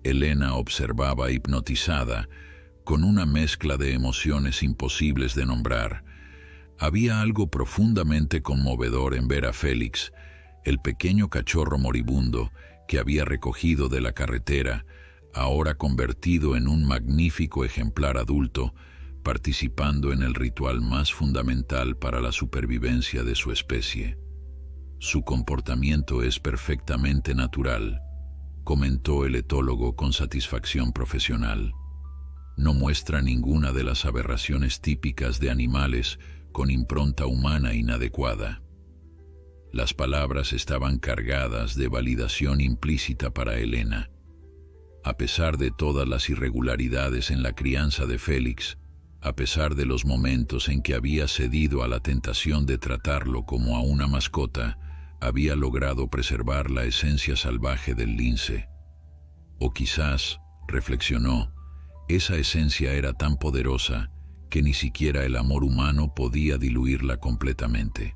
Elena observaba hipnotizada, con una mezcla de emociones imposibles de nombrar. Había algo profundamente conmovedor en ver a Félix, el pequeño cachorro moribundo que había recogido de la carretera, ahora convertido en un magnífico ejemplar adulto, participando en el ritual más fundamental para la supervivencia de su especie. «Su comportamiento es perfectamente natural», comentó el etólogo con satisfacción profesional. «No muestra ninguna de las aberraciones típicas de animales con impronta humana inadecuada». Las palabras estaban cargadas de validación implícita para Elena. A pesar de todas las irregularidades en la crianza de Félix, a pesar de los momentos en que había cedido a la tentación de tratarlo como a una mascota, había logrado preservar la esencia salvaje del lince. O quizás, reflexionó, esa esencia era tan poderosa que ni siquiera el amor humano podía diluirla completamente.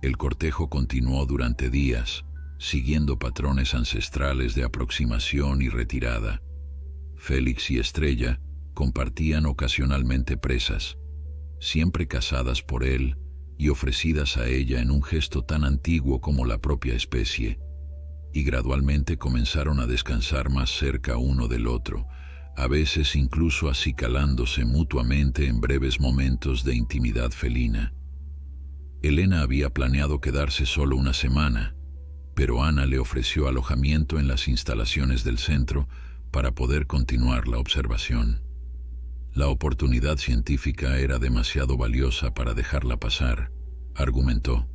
El cortejo continuó durante días, siguiendo patrones ancestrales de aproximación y retirada. Félix y Estrella compartían ocasionalmente presas, siempre cazadas por él y ofrecidas a ella en un gesto tan antiguo como la propia especie, y gradualmente comenzaron a descansar más cerca uno del otro, a veces incluso acicalándose mutuamente en breves momentos de intimidad felina. Elena había planeado quedarse solo una semana, pero Ana le ofreció alojamiento en las instalaciones del centro para poder continuar la observación. La oportunidad científica era demasiado valiosa para dejarla pasar, argumentó,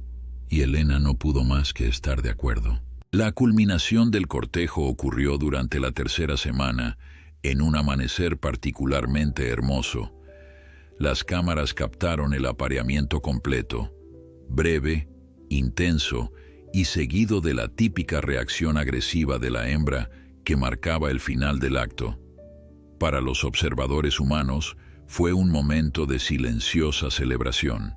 y Elena no pudo más que estar de acuerdo. La culminación del cortejo ocurrió durante la tercera semana, en un amanecer particularmente hermoso. Las cámaras captaron el apareamiento completo, breve, intenso y seguido de la típica reacción agresiva de la hembra que marcaba el final del acto. Para los observadores humanos fue un momento de silenciosa celebración.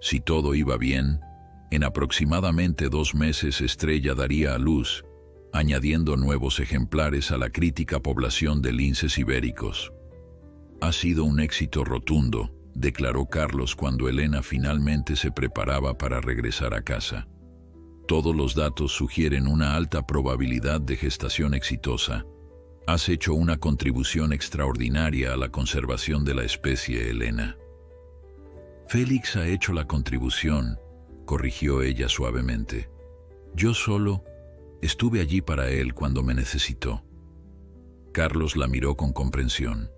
Si todo iba bien, en aproximadamente 2 meses Estrella daría a luz, añadiendo nuevos ejemplares a la crítica población de linces ibéricos. «Ha sido un éxito rotundo», declaró Carlos cuando Elena finalmente se preparaba para regresar a casa. «Todos los datos sugieren una alta probabilidad de gestación exitosa. Has hecho una contribución extraordinaria a la conservación de la especie, Elena». «Félix ha hecho la contribución», corrigió ella suavemente. «Yo solo estuve allí para él cuando me necesitó». Carlos la miró con comprensión.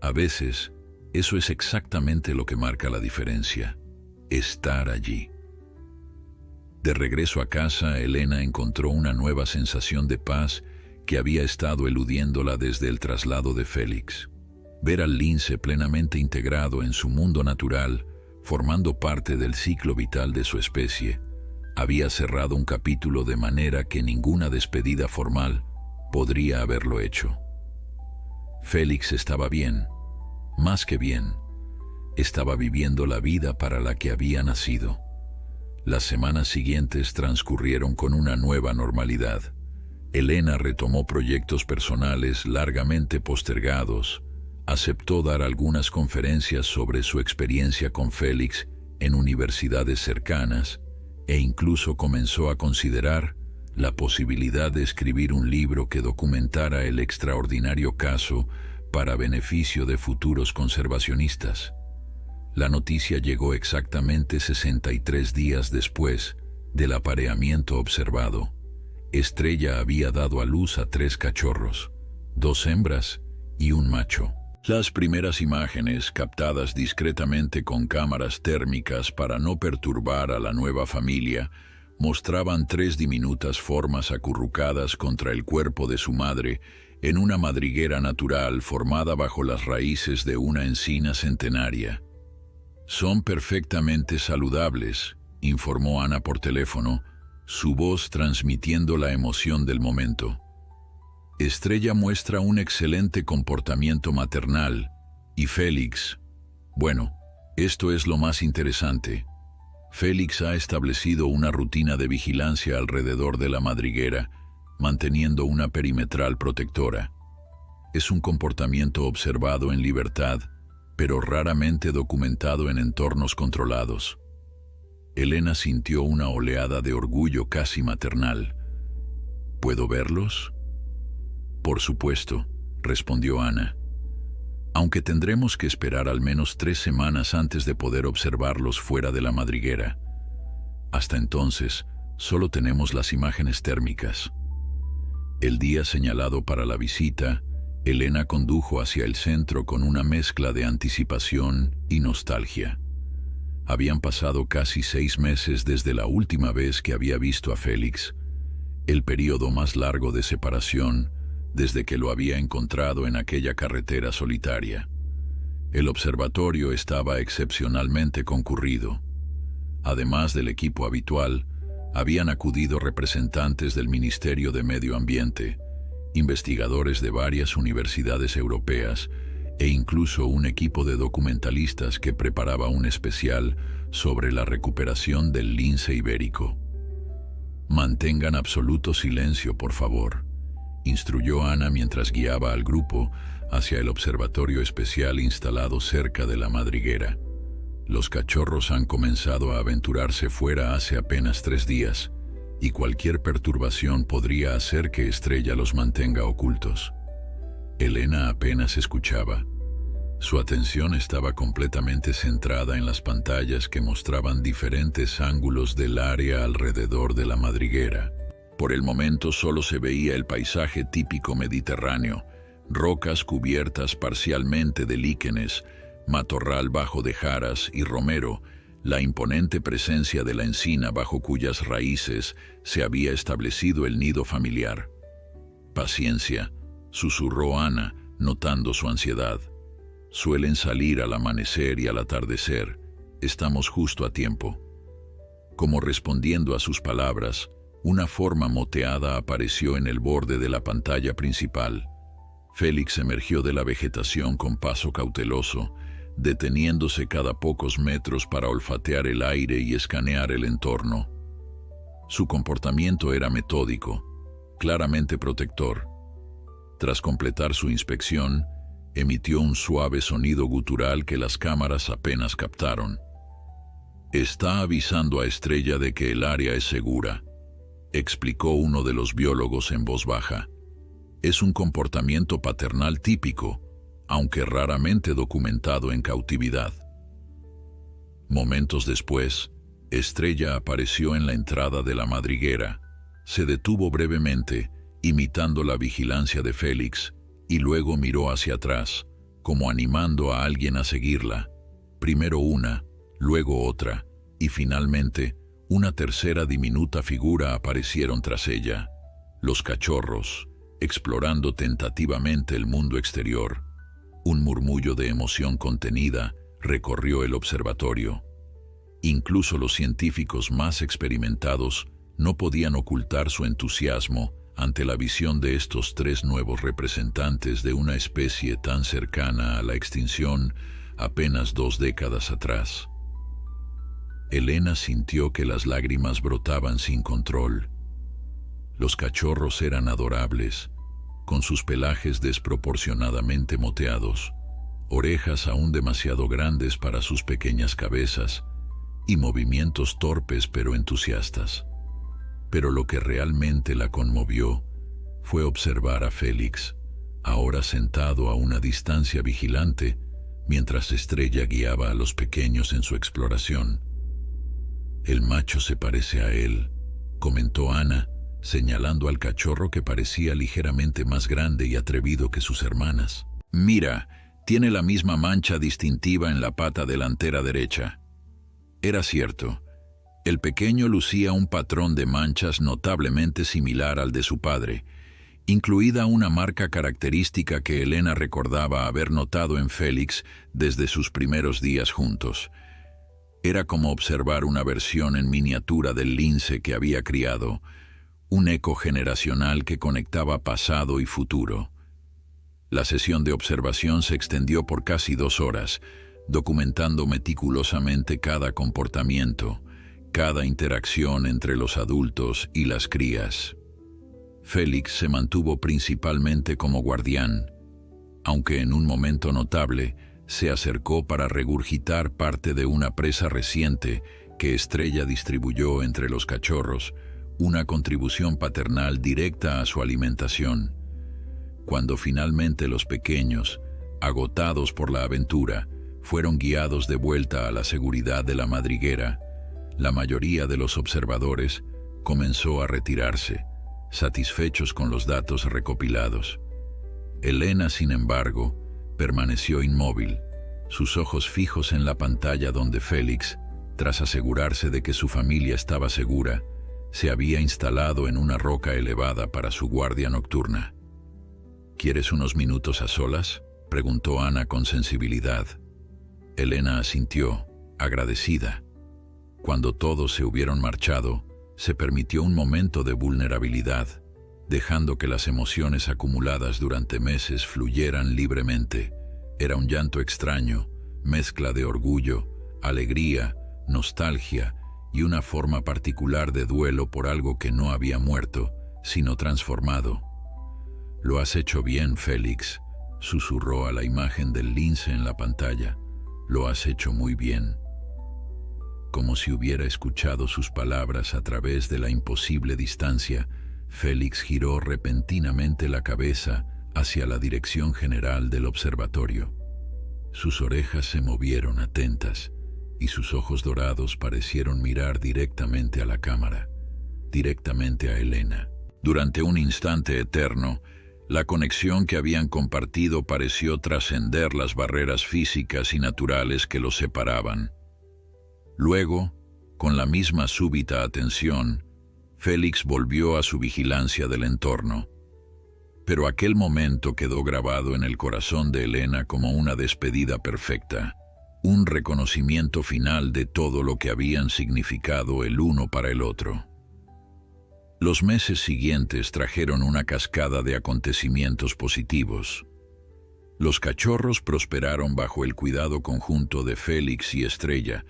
A veces, eso es exactamente lo que marca la diferencia: estar allí. De regreso a casa, Elena encontró una nueva sensación de paz que había estado eludiéndola desde el traslado de Félix. Ver al lince plenamente integrado en su mundo natural, formando parte del ciclo vital de su especie, había cerrado un capítulo de manera que ninguna despedida formal podría haberlo hecho. Félix estaba bien, más que bien. Estaba viviendo la vida para la que había nacido. Las semanas siguientes transcurrieron con una nueva normalidad. Elena retomó proyectos personales largamente postergados, aceptó dar algunas conferencias sobre su experiencia con Félix en universidades cercanas e incluso comenzó a considerar la posibilidad de escribir un libro que documentara el extraordinario caso para beneficio de futuros conservacionistas. La noticia llegó exactamente 63 días después del apareamiento observado. Estrella había dado a luz a 3 cachorros, 2 hembras y un macho. Las primeras imágenes, captadas discretamente con cámaras térmicas para no perturbar a la nueva familia, mostraban 3 diminutas formas acurrucadas contra el cuerpo de su madre en una madriguera natural formada bajo las raíces de una encina centenaria. «Son perfectamente saludables», informó Ana por teléfono, su voz transmitiendo la emoción del momento. Estrella muestra un excelente comportamiento maternal, y Félix... Bueno, esto es lo más interesante. Félix ha establecido una rutina de vigilancia alrededor de la madriguera, manteniendo una perimetral protectora. Es un comportamiento observado en libertad, pero raramente documentado en entornos controlados. Elena sintió una oleada de orgullo casi maternal. ¿Puedo verlos? Por supuesto, respondió Ana. Aunque tendremos que esperar al menos 3 semanas antes de poder observarlos fuera de la madriguera. Hasta entonces, solo tenemos las imágenes térmicas. El día señalado para la visita, Elena condujo hacia el centro con una mezcla de anticipación y nostalgia. Habían pasado casi 6 meses desde la última vez que había visto a Félix, el período más largo de separación desde que lo había encontrado en aquella carretera solitaria. El observatorio estaba excepcionalmente concurrido. Además del equipo habitual, habían acudido representantes del Ministerio de Medio Ambiente, investigadores de varias universidades europeas e incluso un equipo de documentalistas que preparaba un especial sobre la recuperación del lince ibérico. «Mantengan absoluto silencio, por favor», instruyó Ana mientras guiaba al grupo hacia el observatorio especial instalado cerca de la madriguera. Los cachorros han comenzado a aventurarse fuera hace apenas 3 días, y cualquier perturbación podría hacer que Estrella los mantenga ocultos. Elena apenas escuchaba. Su atención estaba completamente centrada en las pantallas que mostraban diferentes ángulos del área alrededor de la madriguera. Por el momento solo se veía el paisaje típico mediterráneo, rocas cubiertas parcialmente de líquenes, matorral bajo de jaras y romero, la imponente presencia de la encina bajo cuyas raíces se había establecido el nido familiar. «Paciencia», susurró Ana, notando su ansiedad. «Suelen salir al amanecer y al atardecer. Estamos justo a tiempo». Como respondiendo a sus palabras, una forma moteada apareció en el borde de la pantalla principal. Félix emergió de la vegetación con paso cauteloso, deteniéndose cada pocos metros para olfatear el aire y escanear el entorno. Su comportamiento era metódico, claramente protector. Tras completar su inspección, emitió un suave sonido gutural que las cámaras apenas captaron. «Está avisando a Estrella de que el área es segura», explicó uno de los biólogos en voz baja. «Es un comportamiento paternal típico, aunque raramente documentado en cautividad». Momentos después, Estrella apareció en la entrada de la madriguera, se detuvo brevemente, imitando la vigilancia de Félix, y luego miró hacia atrás, como animando a alguien a seguirla, primero una, luego otra, y finalmente una tercera diminuta figura aparecieron tras ella. Los cachorros, explorando tentativamente el mundo exterior. Un murmullo de emoción contenida recorrió el observatorio. Incluso los científicos más experimentados no podían ocultar su entusiasmo ante la visión de estos tres nuevos representantes de una especie tan cercana a la extinción apenas 2 décadas atrás. Elena sintió que las lágrimas brotaban sin control. Los cachorros eran adorables, con sus pelajes desproporcionadamente moteados, orejas aún demasiado grandes para sus pequeñas cabezas y movimientos torpes pero entusiastas. Pero lo que realmente la conmovió fue observar a Félix, ahora sentado a una distancia vigilante, mientras Estrella guiaba a los pequeños en su exploración. «El macho se parece a él», comentó Ana, señalando al cachorro que parecía ligeramente más grande y atrevido que sus hermanas. «Mira, tiene la misma mancha distintiva en la pata delantera derecha». Era cierto. El pequeño lucía un patrón de manchas notablemente similar al de su padre, incluida una marca característica que Elena recordaba haber notado en Félix desde sus primeros días juntos. Era como observar una versión en miniatura del lince que había criado, un eco generacional que conectaba pasado y futuro. La sesión de observación se extendió por casi 2 horas, documentando meticulosamente cada comportamiento, cada interacción entre los adultos y las crías. Félix se mantuvo principalmente como guardián, aunque en un momento notable se acercó para regurgitar parte de una presa reciente que Estrella distribuyó entre los cachorros, una contribución paternal directa a su alimentación. Cuando finalmente los pequeños, agotados por la aventura, fueron guiados de vuelta a la seguridad de la madriguera, la mayoría de los observadores comenzó a retirarse, satisfechos con los datos recopilados. Elena, sin embargo, permaneció inmóvil, sus ojos fijos en la pantalla donde Félix, tras asegurarse de que su familia estaba segura, se había instalado en una roca elevada para su guardia nocturna. «¿Quieres unos minutos a solas?», preguntó Ana con sensibilidad. Elena asintió, agradecida. Cuando todos se hubieron marchado, se permitió un momento de vulnerabilidad, dejando que las emociones acumuladas durante meses fluyeran libremente. Era un llanto extraño, mezcla de orgullo, alegría, nostalgia y una forma particular de duelo por algo que no había muerto, sino transformado. «Lo has hecho bien, Félix», susurró a la imagen del lince en la pantalla. «Lo has hecho muy bien». Como si hubiera escuchado sus palabras a través de la imposible distancia, Félix giró repentinamente la cabeza hacia la dirección general del observatorio. Sus orejas se movieron atentas y sus ojos dorados parecieron mirar directamente a la cámara, directamente a Elena. Durante un instante eterno, la conexión que habían compartido pareció trascender las barreras físicas y naturales que los separaban. Luego, con la misma súbita atención, Félix volvió a su vigilancia del entorno. Pero aquel momento quedó grabado en el corazón de Elena como una despedida perfecta, un reconocimiento final de todo lo que habían significado el uno para el otro. Los meses siguientes trajeron una cascada de acontecimientos positivos. Los cachorros prosperaron bajo el cuidado conjunto de Félix y Estrella,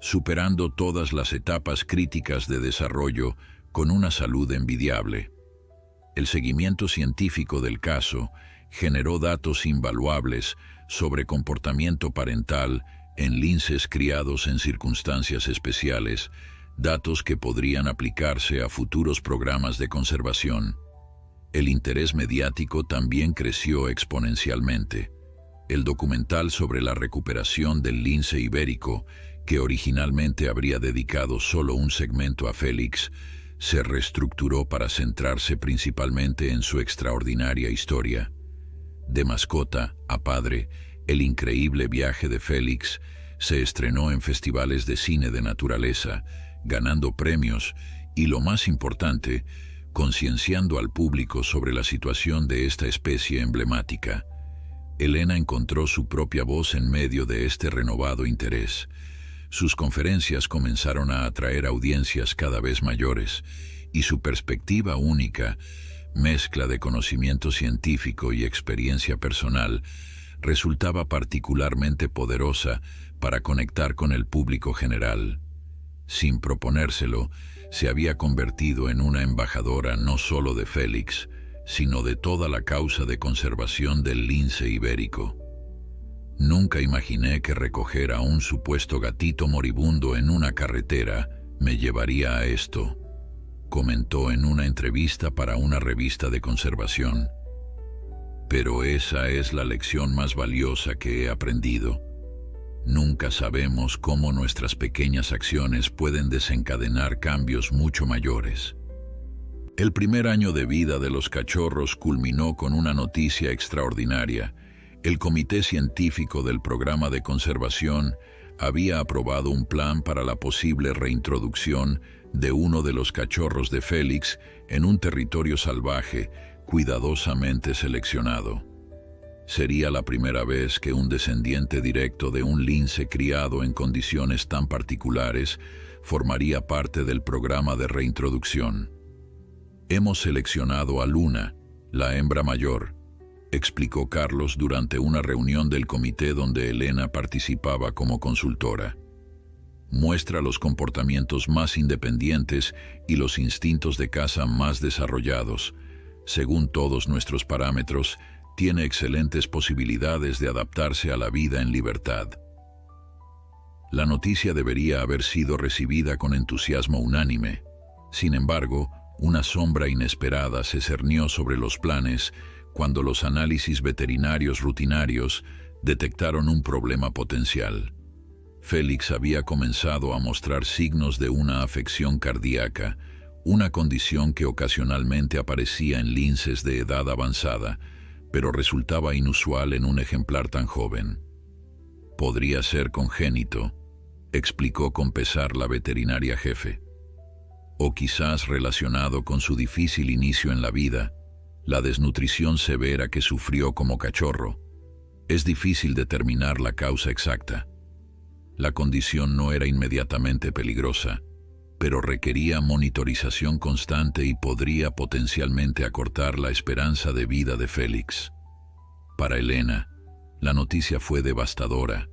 superando todas las etapas críticas de desarrollo con una salud envidiable. El seguimiento científico del caso generó datos invaluables sobre comportamiento parental en linces criados en circunstancias especiales, datos que podrían aplicarse a futuros programas de conservación. El interés mediático también creció exponencialmente. El documental sobre la recuperación del lince ibérico, que originalmente habría dedicado solo un segmento a Félix, se reestructuró para centrarse principalmente en su extraordinaria historia. De mascota a padre, el increíble viaje de Félix se estrenó en festivales de cine de naturaleza, ganando premios y, lo más importante, concienciando al público sobre la situación de esta especie emblemática. Elena encontró su propia voz en medio de este renovado interés. Sus conferencias comenzaron a atraer audiencias cada vez mayores, y su perspectiva única, mezcla de conocimiento científico y experiencia personal, resultaba particularmente poderosa para conectar con el público general. Sin proponérselo, se había convertido en una embajadora no solo de Félix, sino de toda la causa de conservación del lince ibérico. Nunca imaginé que recoger a un supuesto gatito moribundo en una carretera me llevaría a esto, comentó en una entrevista para una revista de conservación. Pero esa es la lección más valiosa que he aprendido. Nunca sabemos cómo nuestras pequeñas acciones pueden desencadenar cambios mucho mayores. El primer año de vida de los cachorros culminó con una noticia extraordinaria. El Comité Científico del Programa de Conservación había aprobado un plan para la posible reintroducción de uno de los cachorros de Félix en un territorio salvaje cuidadosamente seleccionado. Sería la primera vez que un descendiente directo de un lince criado en condiciones tan particulares formaría parte del programa de reintroducción. Hemos seleccionado a Luna, la hembra mayor, explicó Carlos durante una reunión del comité donde Elena participaba como consultora. Muestra los comportamientos más independientes y los instintos de caza más desarrollados. Según todos nuestros parámetros, tiene excelentes posibilidades de adaptarse a la vida en libertad. La noticia debería haber sido recibida con entusiasmo unánime. Sin embargo, una sombra inesperada se cernió sobre los planes cuando los análisis veterinarios rutinarios detectaron un problema potencial. Félix había comenzado a mostrar signos de una afección cardíaca, una condición que ocasionalmente aparecía en linces de edad avanzada, pero resultaba inusual en un ejemplar tan joven. Podría ser congénito, explicó con pesar la veterinaria jefe. O quizás relacionado con su difícil inicio en la vida, la desnutrición severa que sufrió como cachorro. Es difícil determinar la causa exacta. La condición no era inmediatamente peligrosa, pero requería monitorización constante y podría potencialmente acortar la esperanza de vida de Félix. Para Elena, la noticia fue devastadora,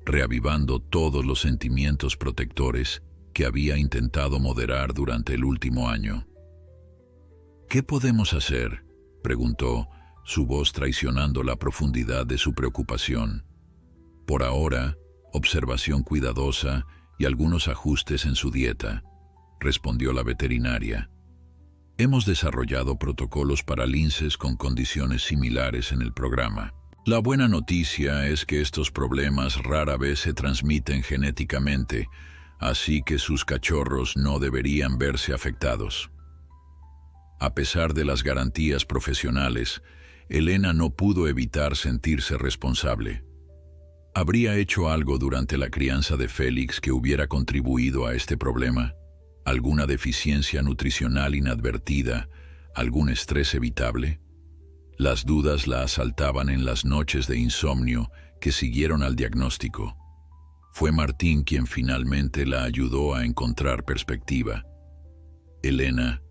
reavivando todos los sentimientos protectores que había intentado moderar durante el último año. ¿Qué podemos hacer?, preguntó, su voz traicionando la profundidad de su preocupación. Por ahora, observación cuidadosa y algunos ajustes en su dieta, respondió la veterinaria. Hemos desarrollado protocolos para linces con condiciones similares en el programa. La buena noticia es que estos problemas rara vez se transmiten genéticamente, así que sus cachorros no deberían verse afectados. A pesar de las garantías profesionales, Elena no pudo evitar sentirse responsable. ¿Habría hecho algo durante la crianza de Félix que hubiera contribuido a este problema? ¿Alguna deficiencia nutricional inadvertida? ¿Algún estrés evitable? Las dudas la asaltaban en las noches de insomnio que siguieron al diagnóstico. Fue Martín quien finalmente la ayudó a encontrar perspectiva. Elena,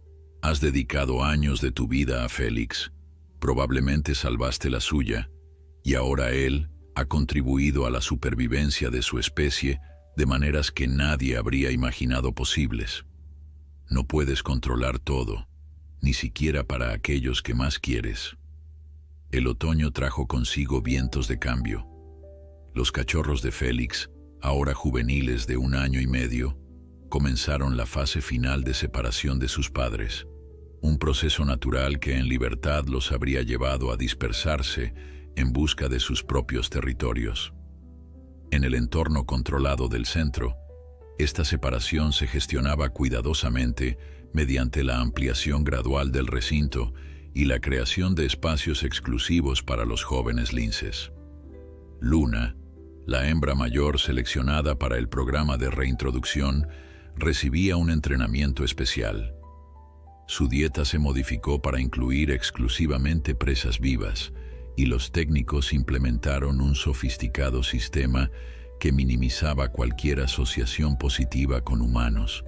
has dedicado años de tu vida a Félix. Probablemente salvaste la suya, y ahora él ha contribuido a la supervivencia de su especie de maneras que nadie habría imaginado posibles. No puedes controlar todo, ni siquiera para aquellos que más quieres. El otoño trajo consigo vientos de cambio. Los cachorros de Félix, ahora juveniles de 1 año y medio, comenzaron la fase final de separación de sus padres, un proceso natural que en libertad los habría llevado a dispersarse en busca de sus propios territorios. En el entorno controlado del centro, esta separación se gestionaba cuidadosamente mediante la ampliación gradual del recinto y la creación de espacios exclusivos para los jóvenes linces. Luna, la hembra mayor seleccionada para el programa de reintroducción, recibía un entrenamiento especial. Su dieta se modificó para incluir exclusivamente presas vivas, y los técnicos implementaron un sofisticado sistema que minimizaba cualquier asociación positiva con humanos.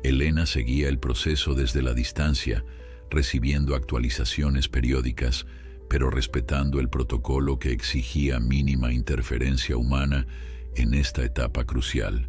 Elena seguía el proceso desde la distancia, recibiendo actualizaciones periódicas, pero respetando el protocolo que exigía mínima interferencia humana en esta etapa crucial.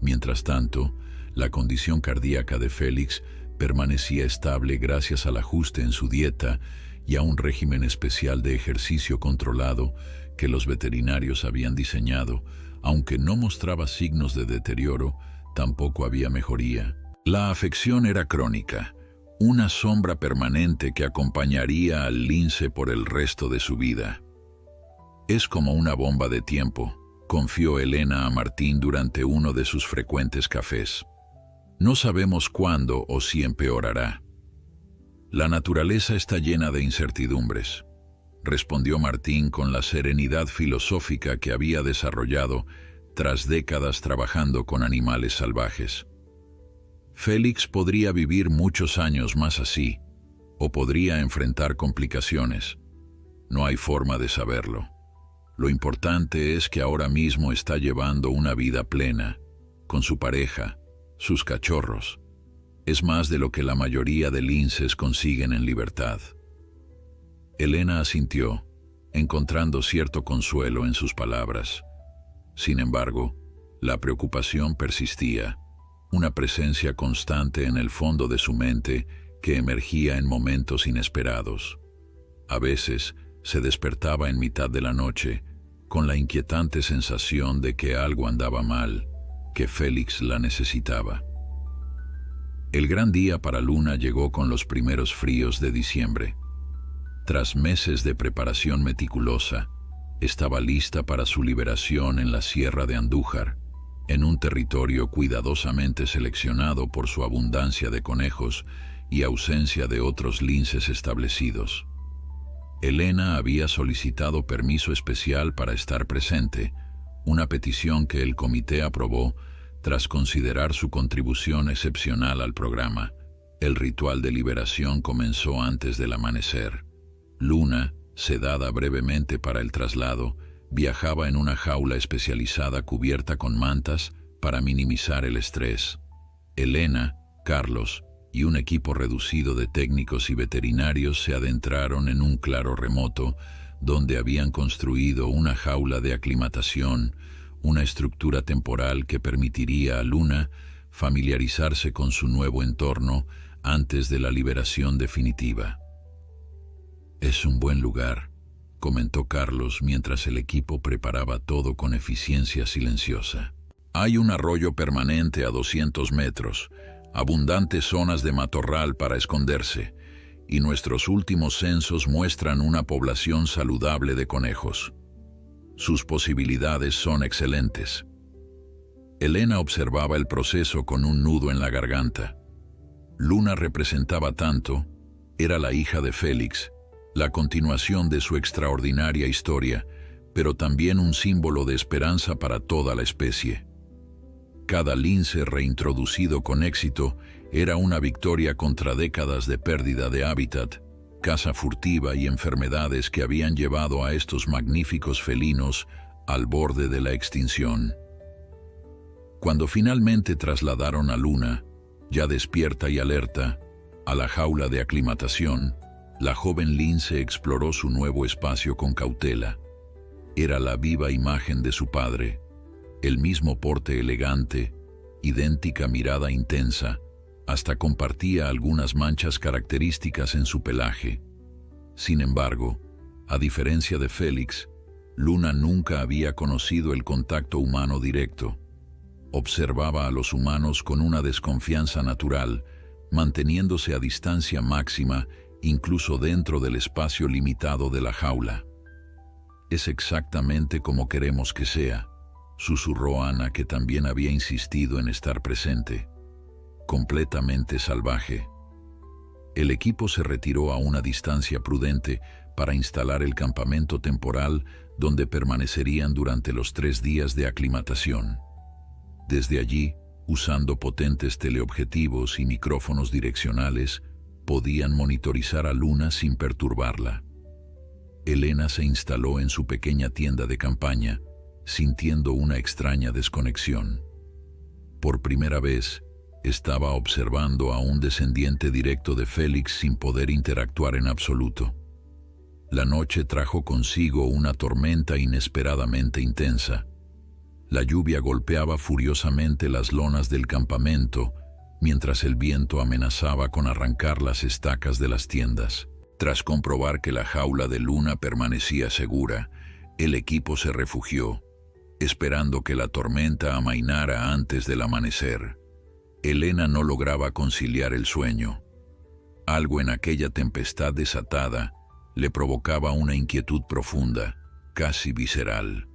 Mientras tanto, la condición cardíaca de Félix permanecía estable gracias al ajuste en su dieta y a un régimen especial de ejercicio controlado que los veterinarios habían diseñado. Aunque no mostraba signos de deterioro, tampoco había mejoría. La afección era crónica, una sombra permanente que acompañaría al lince por el resto de su vida. Es como una bomba de tiempo, confió Elena a Martín durante uno de sus frecuentes cafés. No sabemos cuándo o si empeorará. La naturaleza está llena de incertidumbres, respondió Martín con la serenidad filosófica que había desarrollado tras décadas trabajando con animales salvajes. Félix podría vivir muchos años más así, o podría enfrentar complicaciones. No hay forma de saberlo. Lo importante es que ahora mismo está llevando una vida plena, con su pareja, sus cachorros. Es más de lo que la mayoría de linces consiguen en libertad. Elena asintió, encontrando cierto consuelo en sus palabras. Sin embargo, la preocupación persistía, una presencia constante en el fondo de su mente que emergía en momentos inesperados. A veces se despertaba en mitad de la noche, con la inquietante sensación de que algo andaba mal, que Félix la necesitaba. El gran día para Luna llegó con los primeros fríos de diciembre. Tras meses de preparación meticulosa, estaba lista para su liberación en la Sierra de Andújar, en un territorio cuidadosamente seleccionado por su abundancia de conejos y ausencia de otros linces establecidos. Elena había solicitado permiso especial para estar presente, una petición que el comité aprobó tras considerar su contribución excepcional al programa. El ritual de liberación comenzó antes del amanecer. Luna, sedada brevemente para el traslado, viajaba en una jaula especializada cubierta con mantas para minimizar el estrés. Elena, Carlos y un equipo reducido de técnicos y veterinarios se adentraron en un claro remoto donde habían construido una jaula de aclimatación, una estructura temporal que permitiría a Luna familiarizarse con su nuevo entorno antes de la liberación definitiva. «Es un buen lugar», comentó Carlos mientras el equipo preparaba todo con eficiencia silenciosa. «Hay un arroyo permanente a 200 metros, abundantes zonas de matorral para esconderse, y nuestros últimos censos muestran una población saludable de conejos. Sus posibilidades son excelentes». Elena observaba el proceso con un nudo en la garganta. Luna representaba tanto, era la hija de Félix, la continuación de su extraordinaria historia, pero también un símbolo de esperanza para toda la especie. Cada lince reintroducido con éxito era una victoria contra décadas de pérdida de hábitat, caza furtiva y enfermedades que habían llevado a estos magníficos felinos al borde de la extinción. Cuando finalmente trasladaron a Luna, ya despierta y alerta, a la jaula de aclimatación, la joven lince exploró su nuevo espacio con cautela. Era la viva imagen de su padre, el mismo porte elegante, idéntica mirada intensa, hasta compartía algunas manchas características en su pelaje. Sin embargo, a diferencia de Félix, Luna nunca había conocido el contacto humano directo. Observaba a los humanos con una desconfianza natural, manteniéndose a distancia máxima incluso dentro del espacio limitado de la jaula. «Es exactamente como queremos que sea», susurró Ana, que también había insistido en estar presente. «Completamente salvaje». El equipo se retiró a una distancia prudente para instalar el campamento temporal donde permanecerían durante los 3 días de aclimatación. Desde allí, Usando potentes teleobjetivos y micrófonos direccionales, podían monitorizar a Luna sin perturbarla. Elena se instaló en su pequeña tienda de campaña, sintiendo una extraña desconexión. Por primera vez, estaba observando a un descendiente directo de Félix sin poder interactuar en absoluto. La noche trajo consigo una tormenta inesperadamente intensa. La lluvia golpeaba furiosamente las lonas del campamento, mientras el viento amenazaba con arrancar las estacas de las tiendas. Tras comprobar que la jaula de Luna permanecía segura, el equipo se refugió, esperando que la tormenta amainara antes del amanecer. Elena no lograba conciliar el sueño. Algo en aquella tempestad desatada le provocaba una inquietud profunda, casi visceral.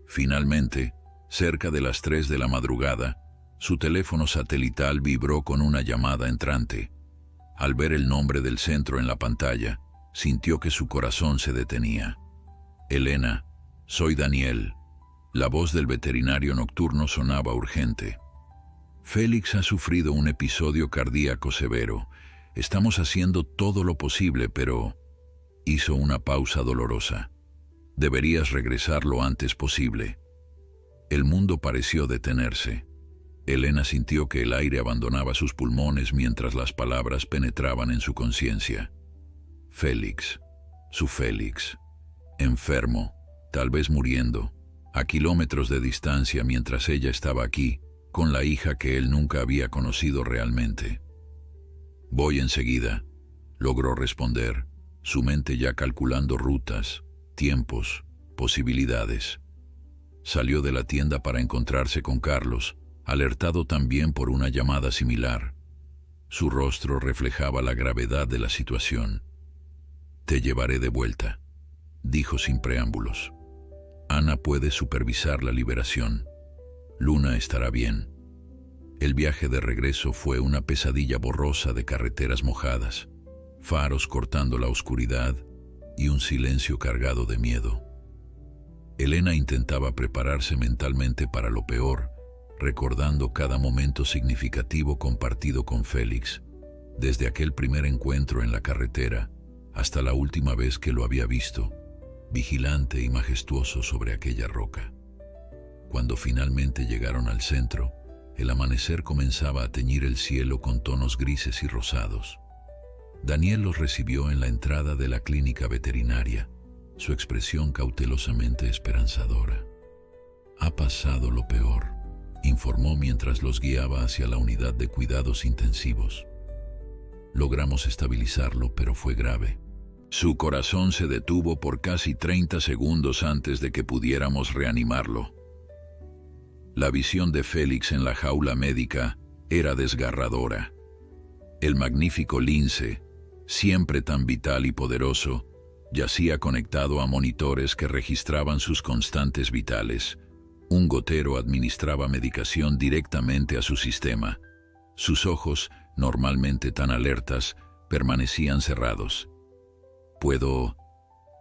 Finalmente, cerca de las 3 de la madrugada, su teléfono satelital vibró con una llamada entrante. Al ver el nombre del centro en la pantalla, sintió que su corazón se detenía. «Elena, soy Daniel». La voz del veterinario nocturno sonaba urgente. «Félix ha sufrido un episodio cardíaco severo. Estamos haciendo todo lo posible, pero...» Hizo una pausa dolorosa. «Deberías regresar lo antes posible». El mundo pareció detenerse. Elena sintió que el aire abandonaba sus pulmones mientras las palabras penetraban en su conciencia. Félix, su Félix, enfermo, tal vez muriendo, a kilómetros de distancia mientras ella estaba aquí, con la hija que él nunca había conocido realmente. «Voy enseguida», logró responder, su mente ya calculando rutas, tiempos, posibilidades. Salió de la tienda para encontrarse con Carlos, alertado también por una llamada similar. Su rostro reflejaba la gravedad de la situación. «Te llevaré de vuelta», dijo sin preámbulos. «Ana puede supervisar la liberación. Luna estará bien». El viaje de regreso fue una pesadilla borrosa de carreteras mojadas, faros cortando la oscuridad y un silencio cargado de miedo. Elena intentaba prepararse mentalmente para lo peor, recordando cada momento significativo compartido con Félix, desde aquel primer encuentro en la carretera hasta la última vez que lo había visto, vigilante y majestuoso sobre aquella roca. Cuando finalmente llegaron al centro, el amanecer comenzaba a teñir el cielo con tonos grises y rosados. Daniel los recibió en la entrada de la clínica veterinaria, su expresión cautelosamente esperanzadora. «Ha pasado lo peor», informó mientras los guiaba hacia la unidad de cuidados intensivos. «Logramos estabilizarlo, pero fue grave». Su corazón se detuvo por casi 30 segundos antes de que pudiéramos reanimarlo. La visión de Félix en la jaula médica era desgarradora. El magnífico lince, siempre tan vital y poderoso, yacía conectado a monitores que registraban sus constantes vitales. Un gotero administraba medicación directamente a su sistema. Sus ojos, normalmente tan alertas, permanecían cerrados. «¿Puedo...?»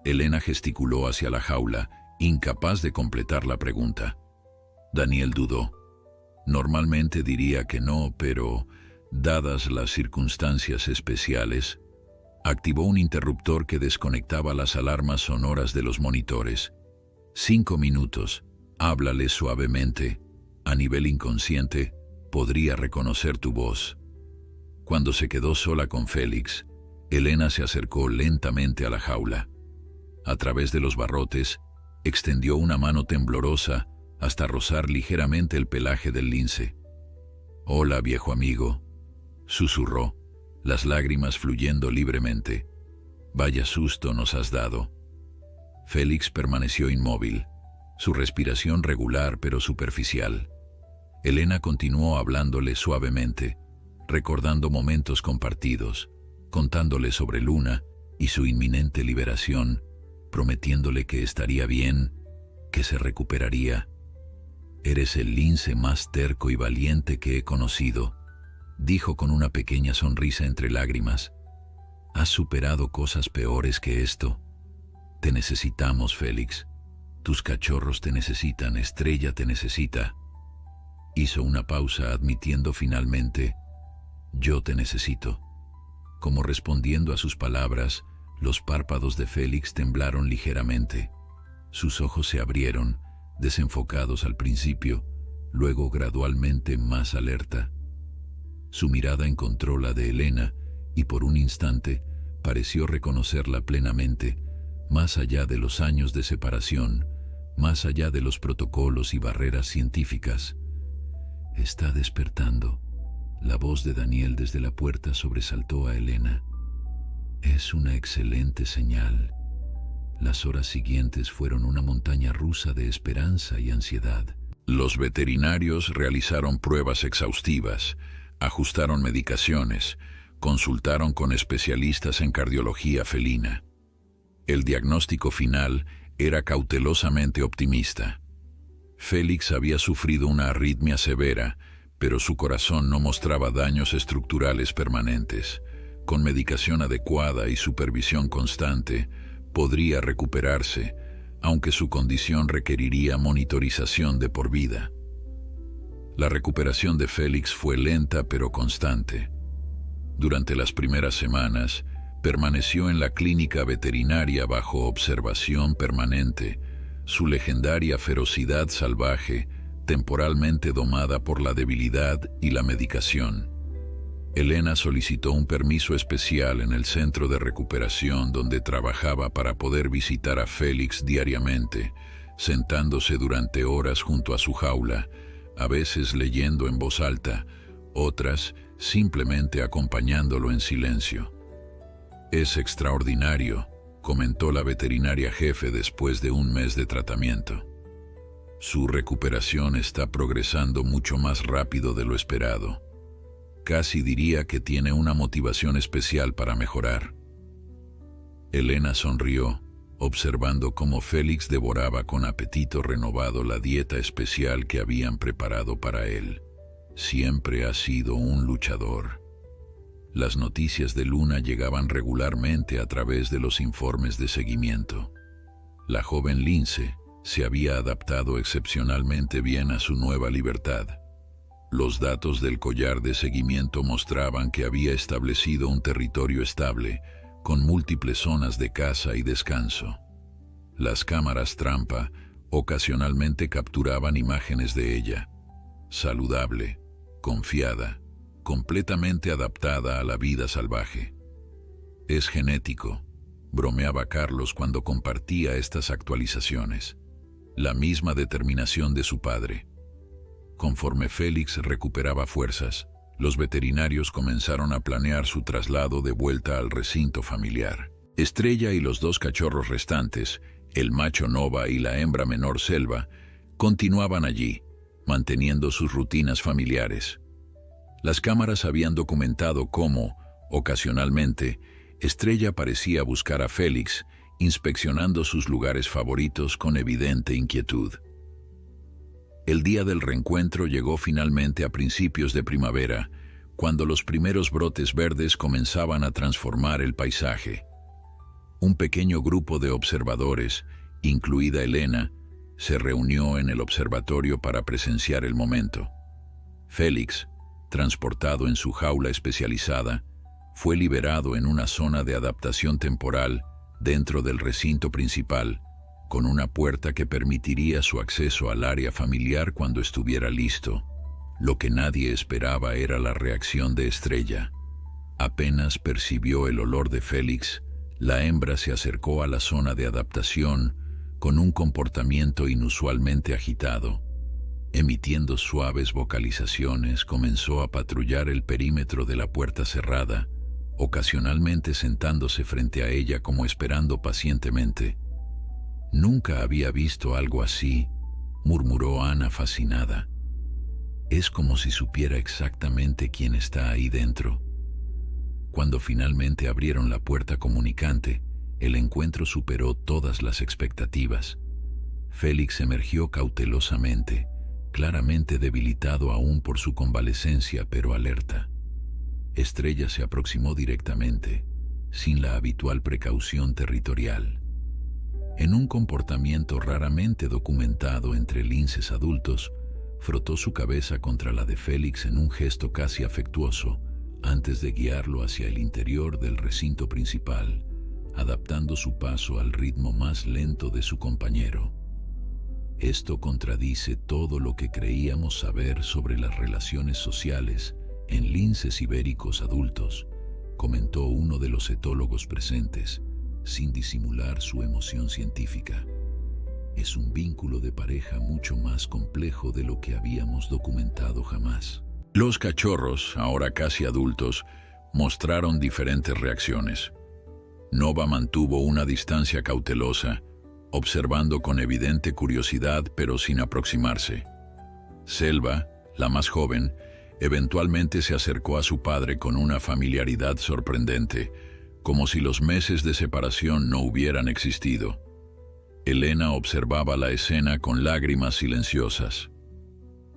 Elena gesticuló hacia la jaula, incapaz de completar la pregunta. Daniel dudó. Normalmente diría que no, pero, dadas las circunstancias especiales, activó un interruptor que desconectaba las alarmas sonoras de los monitores. «5 minutos, háblale suavemente. A nivel inconsciente, podría reconocer tu voz». Cuando se quedó sola con Félix, Elena se acercó lentamente a la jaula. A través de los barrotes, extendió una mano temblorosa hasta rozar ligeramente el pelaje del lince. «Hola, viejo amigo», susurró, las lágrimas fluyendo libremente. «Vaya susto nos has dado». Félix permaneció inmóvil, su respiración regular pero superficial. Elena continuó hablándole suavemente, recordando momentos compartidos, contándole sobre Luna y su inminente liberación, prometiéndole que estaría bien, que se recuperaría. «Eres el lince más terco y valiente que he conocido», dijo con una pequeña sonrisa entre lágrimas. «Has superado cosas peores que esto. Te necesitamos, Félix. Tus cachorros te necesitan, Estrella te necesita». Hizo una pausa admitiendo finalmente: «Yo te necesito». Como respondiendo a sus palabras, los párpados de Félix temblaron ligeramente. Sus ojos se abrieron, desenfocados al principio, luego gradualmente más alerta. Su mirada encontró la de Elena y por un instante pareció reconocerla plenamente, más allá de los años de separación, más allá de los protocolos y barreras científicas. «Está despertando». La voz de Daniel desde la puerta sobresaltó a Elena. «Es una excelente señal». Las horas siguientes fueron una montaña rusa de esperanza y ansiedad. Los veterinarios realizaron pruebas exhaustivas, ajustaron medicaciones, consultaron con especialistas en cardiología felina. El diagnóstico final era cautelosamente optimista. Félix había sufrido una arritmia severa, pero su corazón no mostraba daños estructurales permanentes. Con medicación adecuada y supervisión constante, podría recuperarse, aunque su condición requeriría monitorización de por vida. La recuperación de Félix fue lenta pero constante. Durante las primeras semanas, permaneció en la clínica veterinaria bajo observación permanente, su legendaria ferocidad salvaje temporalmente domada por la debilidad y la medicación. Elena solicitó un permiso especial en el centro de recuperación donde trabajaba para poder visitar a Félix diariamente, sentándose durante horas junto a su jaula, a veces leyendo en voz alta, otras simplemente acompañándolo en silencio. «Es extraordinario», comentó la veterinaria jefe después de un mes de tratamiento. «Su recuperación está progresando mucho más rápido de lo esperado. Casi diría que tiene una motivación especial para mejorar». Elena sonrió, observando cómo Félix devoraba con apetito renovado la dieta especial que habían preparado para él. Siempre ha sido un luchador. Las noticias de Luna llegaban regularmente a través de los informes de seguimiento. La joven Lince se había adaptado excepcionalmente bien a su nueva libertad. Los datos del collar de seguimiento mostraban que había establecido un territorio estable, con múltiples zonas de caza y descanso. Las cámaras trampa ocasionalmente capturaban imágenes de ella, saludable, confiada, completamente adaptada a la vida salvaje. «Es genético», bromeaba Carlos cuando compartía estas actualizaciones. «La misma determinación de su padre». Conforme Félix recuperaba fuerzas, los veterinarios comenzaron a planear su traslado de vuelta al recinto familiar. Estrella y los dos cachorros restantes, el macho Nova y la hembra menor Selva, continuaban allí, manteniendo sus rutinas familiares. Las cámaras habían documentado cómo, ocasionalmente, Estrella parecía buscar a Félix, inspeccionando sus lugares favoritos con evidente inquietud. El día del reencuentro llegó finalmente a principios de primavera, cuando los primeros brotes verdes comenzaban a transformar el paisaje. Un pequeño grupo de observadores, incluida Elena, se reunió en el observatorio para presenciar el momento. Félix, transportado en su jaula especializada, fue liberado en una zona de adaptación temporal dentro del recinto principal, con una puerta que permitiría su acceso al área familiar cuando estuviera listo. Lo que nadie esperaba era la reacción de Estrella. Apenas percibió el olor de Félix, la hembra se acercó a la zona de adaptación con un comportamiento inusualmente agitado. Emitiendo suaves vocalizaciones, comenzó a patrullar el perímetro de la puerta cerrada, ocasionalmente sentándose frente a ella como esperando pacientemente. «Nunca había visto algo así», murmuró Ana fascinada. «Es como si supiera exactamente quién está ahí dentro». Cuando finalmente abrieron la puerta comunicante, el encuentro superó todas las expectativas. Félix emergió cautelosamente, claramente debilitado aún por su convalecencia, pero alerta. Estrella se aproximó directamente, sin la habitual precaución territorial. En un comportamiento raramente documentado entre linces adultos, Frotó su cabeza contra la de Félix en un gesto casi afectuoso antes de guiarlo hacia el interior del recinto principal, adaptando su paso al ritmo más lento de su compañero. Esto contradice todo lo que creíamos saber sobre las relaciones sociales en linces ibéricos adultos, comentó uno de los etólogos presentes, sin disimular su emoción científica. Es un vínculo de pareja mucho más complejo de lo que habíamos documentado jamás. Los cachorros, ahora casi adultos, mostraron diferentes reacciones. Nova mantuvo una distancia cautelosa, observando con evidente curiosidad pero sin aproximarse. Selva, la más joven, eventualmente se acercó a su padre con una familiaridad sorprendente, como si los meses de separación no hubieran existido. Elena observaba la escena con lágrimas silenciosas.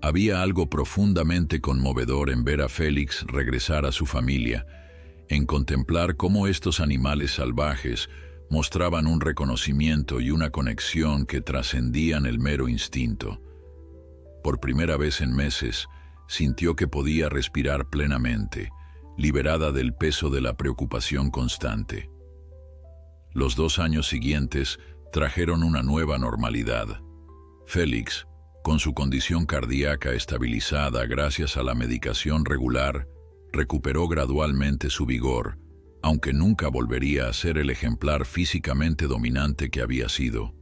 Había algo profundamente conmovedor en ver a Félix regresar a su familia, en contemplar cómo estos animales salvajes mostraban un reconocimiento y una conexión que trascendían el mero instinto. Por primera vez en meses, sintió que podía respirar plenamente, liberada del peso de la preocupación constante. Los 2 años siguientes trajeron una nueva normalidad. Félix, con su condición cardíaca estabilizada gracias a la medicación regular, recuperó gradualmente su vigor, aunque nunca volvería a ser el ejemplar físicamente dominante que había sido.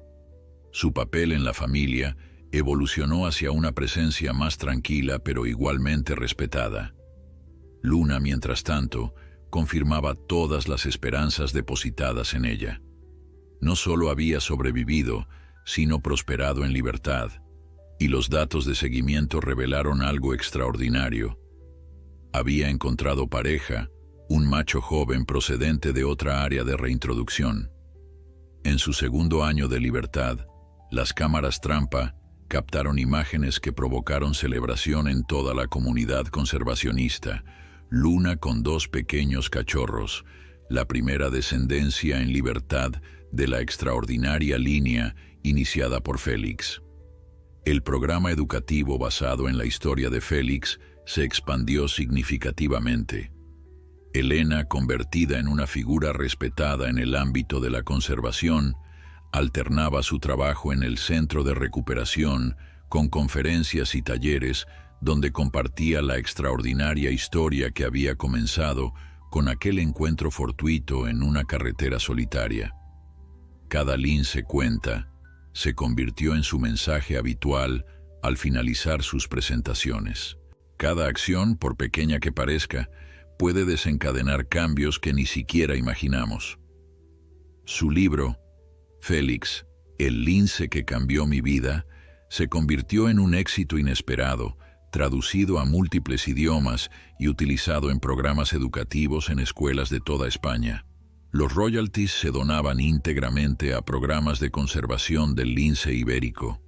Su papel en la familia evolucionó hacia una presencia más tranquila pero igualmente respetada. Luna, mientras tanto, confirmaba todas las esperanzas depositadas en ella. No solo había sobrevivido, sino prosperado en libertad, y los datos de seguimiento revelaron algo extraordinario. Había encontrado pareja, un macho joven procedente de otra área de reintroducción. En su segundo año de libertad, las cámaras trampa captaron imágenes que provocaron celebración en toda la comunidad conservacionista. Luna con 2 pequeños cachorros, la primera descendencia en libertad de la extraordinaria línea iniciada por Félix. El programa educativo basado en la historia de Félix se expandió significativamente. Elena, convertida en una figura respetada en el ámbito de la conservación, alternaba su trabajo en el centro de recuperación con conferencias y talleres donde compartía la extraordinaria historia que había comenzado con aquel encuentro fortuito en una carretera solitaria. Cada lince cuenta se convirtió en su mensaje habitual al finalizar sus presentaciones. Cada acción, por pequeña que parezca, puede desencadenar cambios que ni siquiera imaginamos. Su libro, Félix, el lince que cambió mi vida, se convirtió en un éxito inesperado, traducido a múltiples idiomas y utilizado en programas educativos en escuelas de toda España. Los royalties se donaban íntegramente a programas de conservación del lince ibérico.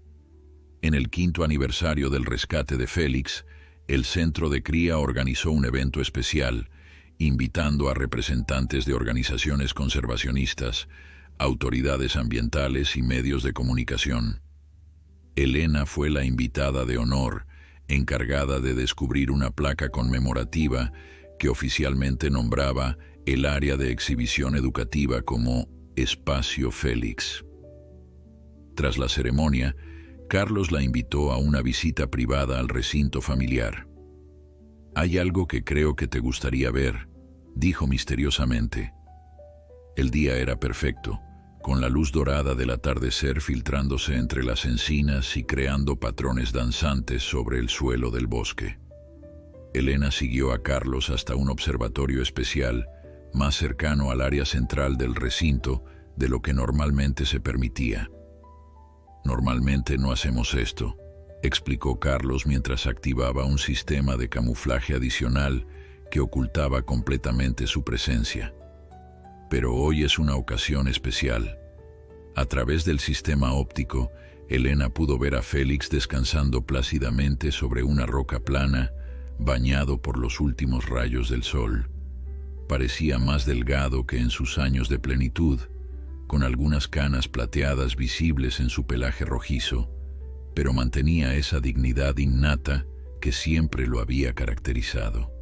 En el 5º aniversario del rescate de Félix, el Centro de Cría organizó un evento especial, invitando a representantes de organizaciones conservacionistas, autoridades ambientales y medios de comunicación. Elena fue la invitada de honor, encargada de descubrir una placa conmemorativa que oficialmente nombraba el área de exhibición educativa como Espacio Félix. Tras la ceremonia, Carlos la invitó a una visita privada al recinto familiar. «Hay algo que creo que te gustaría ver», dijo misteriosamente. El día era perfecto, con la luz dorada del atardecer filtrándose entre las encinas y creando patrones danzantes sobre el suelo del bosque. Elena siguió a Carlos hasta un observatorio especial, más cercano al área central del recinto de lo que normalmente se permitía. «Normalmente no hacemos esto», explicó Carlos mientras activaba un sistema de camuflaje adicional que ocultaba completamente su presencia. Pero hoy es una ocasión especial. A través del sistema óptico, Elena pudo ver a Félix descansando plácidamente sobre una roca plana, bañado por los últimos rayos del sol. Parecía más delgado que en sus años de plenitud, con algunas canas plateadas visibles en su pelaje rojizo, pero mantenía esa dignidad innata que siempre lo había caracterizado.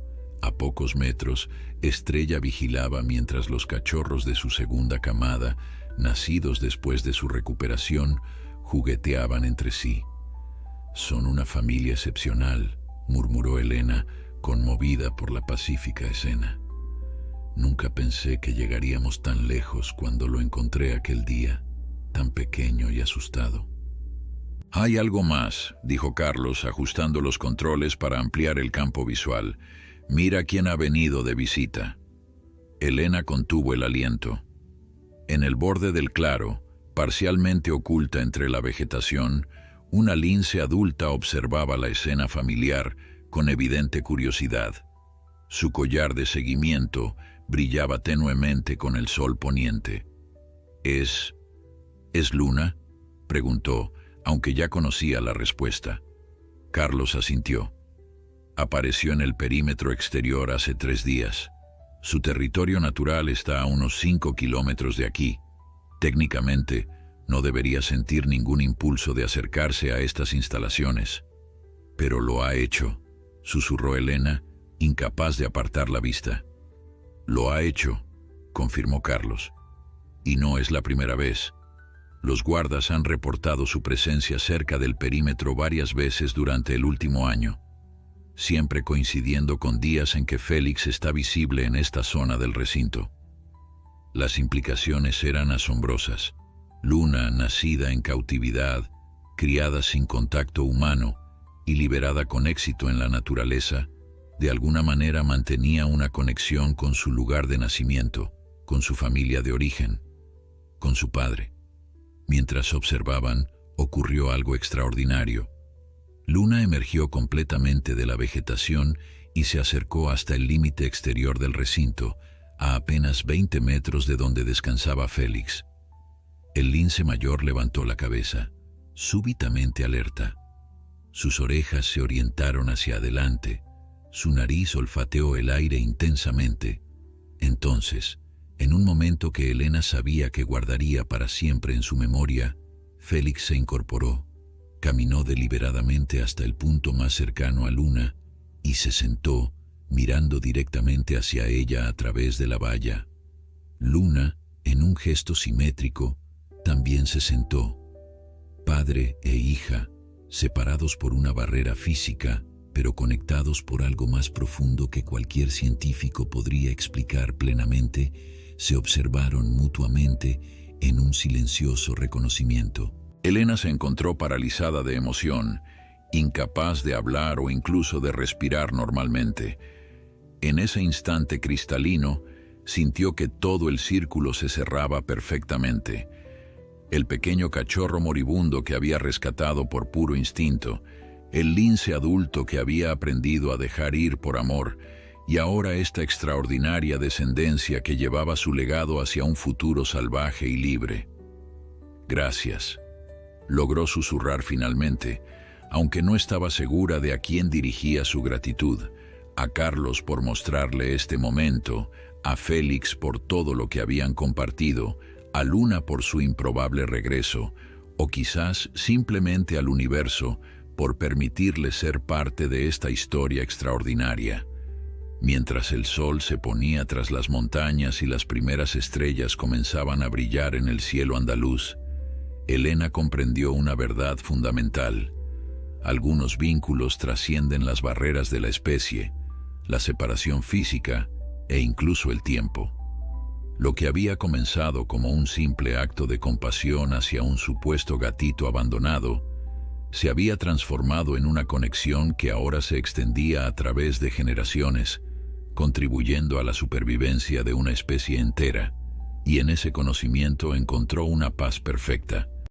A pocos metros, Estrella vigilaba mientras los cachorros de su segunda camada, nacidos después de su recuperación, jugueteaban entre sí. «Son una familia excepcional», murmuró Elena, conmovida por la pacífica escena. «Nunca pensé que llegaríamos tan lejos cuando lo encontré aquel día, tan pequeño y asustado». «Hay algo más», dijo Carlos, ajustando los controles para ampliar el campo visual. «Mira quién ha venido de visita». Elena contuvo el aliento. En el borde del claro, parcialmente oculta entre la vegetación, una lince adulta observaba la escena familiar con evidente curiosidad. Su collar de seguimiento brillaba tenuemente con el sol poniente. ¿Es Luna?», preguntó, aunque ya conocía la respuesta. Carlos asintió. «Apareció en el perímetro exterior hace 3 días. Su territorio natural está a unos 5 kilómetros de aquí. Técnicamente, no debería sentir ningún impulso de acercarse a estas instalaciones. Pero lo ha hecho», susurró Elena, incapaz de apartar la vista. «Lo ha hecho», confirmó Carlos. «Y no es la primera vez. Los guardas han reportado su presencia cerca del perímetro varias veces durante el último año, siempre coincidiendo con días en que Félix está visible en esta zona del recinto». Las implicaciones eran asombrosas. Luna, nacida en cautividad, criada sin contacto humano y liberada con éxito en la naturaleza, de alguna manera mantenía una conexión con su lugar de nacimiento, con su familia de origen, con su padre. Mientras observaban, ocurrió algo extraordinario. Luna emergió completamente de la vegetación y se acercó hasta el límite exterior del recinto, a apenas 20 metros de donde descansaba Félix. El lince mayor levantó la cabeza, súbitamente alerta. Sus orejas se orientaron hacia adelante, su nariz olfateó el aire intensamente. Entonces, en un momento que Elena sabía que guardaría para siempre en su memoria, Félix se incorporó, caminó deliberadamente hasta el punto más cercano a Luna y se sentó, mirando directamente hacia ella a través de la valla. Luna, en un gesto simétrico, también se sentó. Padre e hija, separados por una barrera física, pero conectados por algo más profundo que cualquier científico podría explicar plenamente, se observaron mutuamente en un silencioso reconocimiento. Elena se encontró paralizada de emoción, incapaz de hablar o incluso de respirar normalmente. En ese instante cristalino, sintió que todo el círculo se cerraba perfectamente. El pequeño cachorro moribundo que había rescatado por puro instinto, el lince adulto que había aprendido a dejar ir por amor, y ahora esta extraordinaria descendencia que llevaba su legado hacia un futuro salvaje y libre. «Gracias», logró susurrar finalmente, aunque no estaba segura de a quién dirigía su gratitud: a Carlos por mostrarle este momento, a Félix por todo lo que habían compartido, a Luna por su improbable regreso, o quizás simplemente al universo por permitirle ser parte de esta historia extraordinaria. Mientras el sol se ponía tras las montañas y las primeras estrellas comenzaban a brillar en el cielo andaluz, Elena comprendió una verdad fundamental. Algunos vínculos trascienden las barreras de la especie, la separación física e incluso el tiempo. Lo que había comenzado como un simple acto de compasión hacia un supuesto gatito abandonado, se había transformado en una conexión que ahora se extendía a través de generaciones, contribuyendo a la supervivencia de una especie entera, y en ese conocimiento encontró una paz perfecta.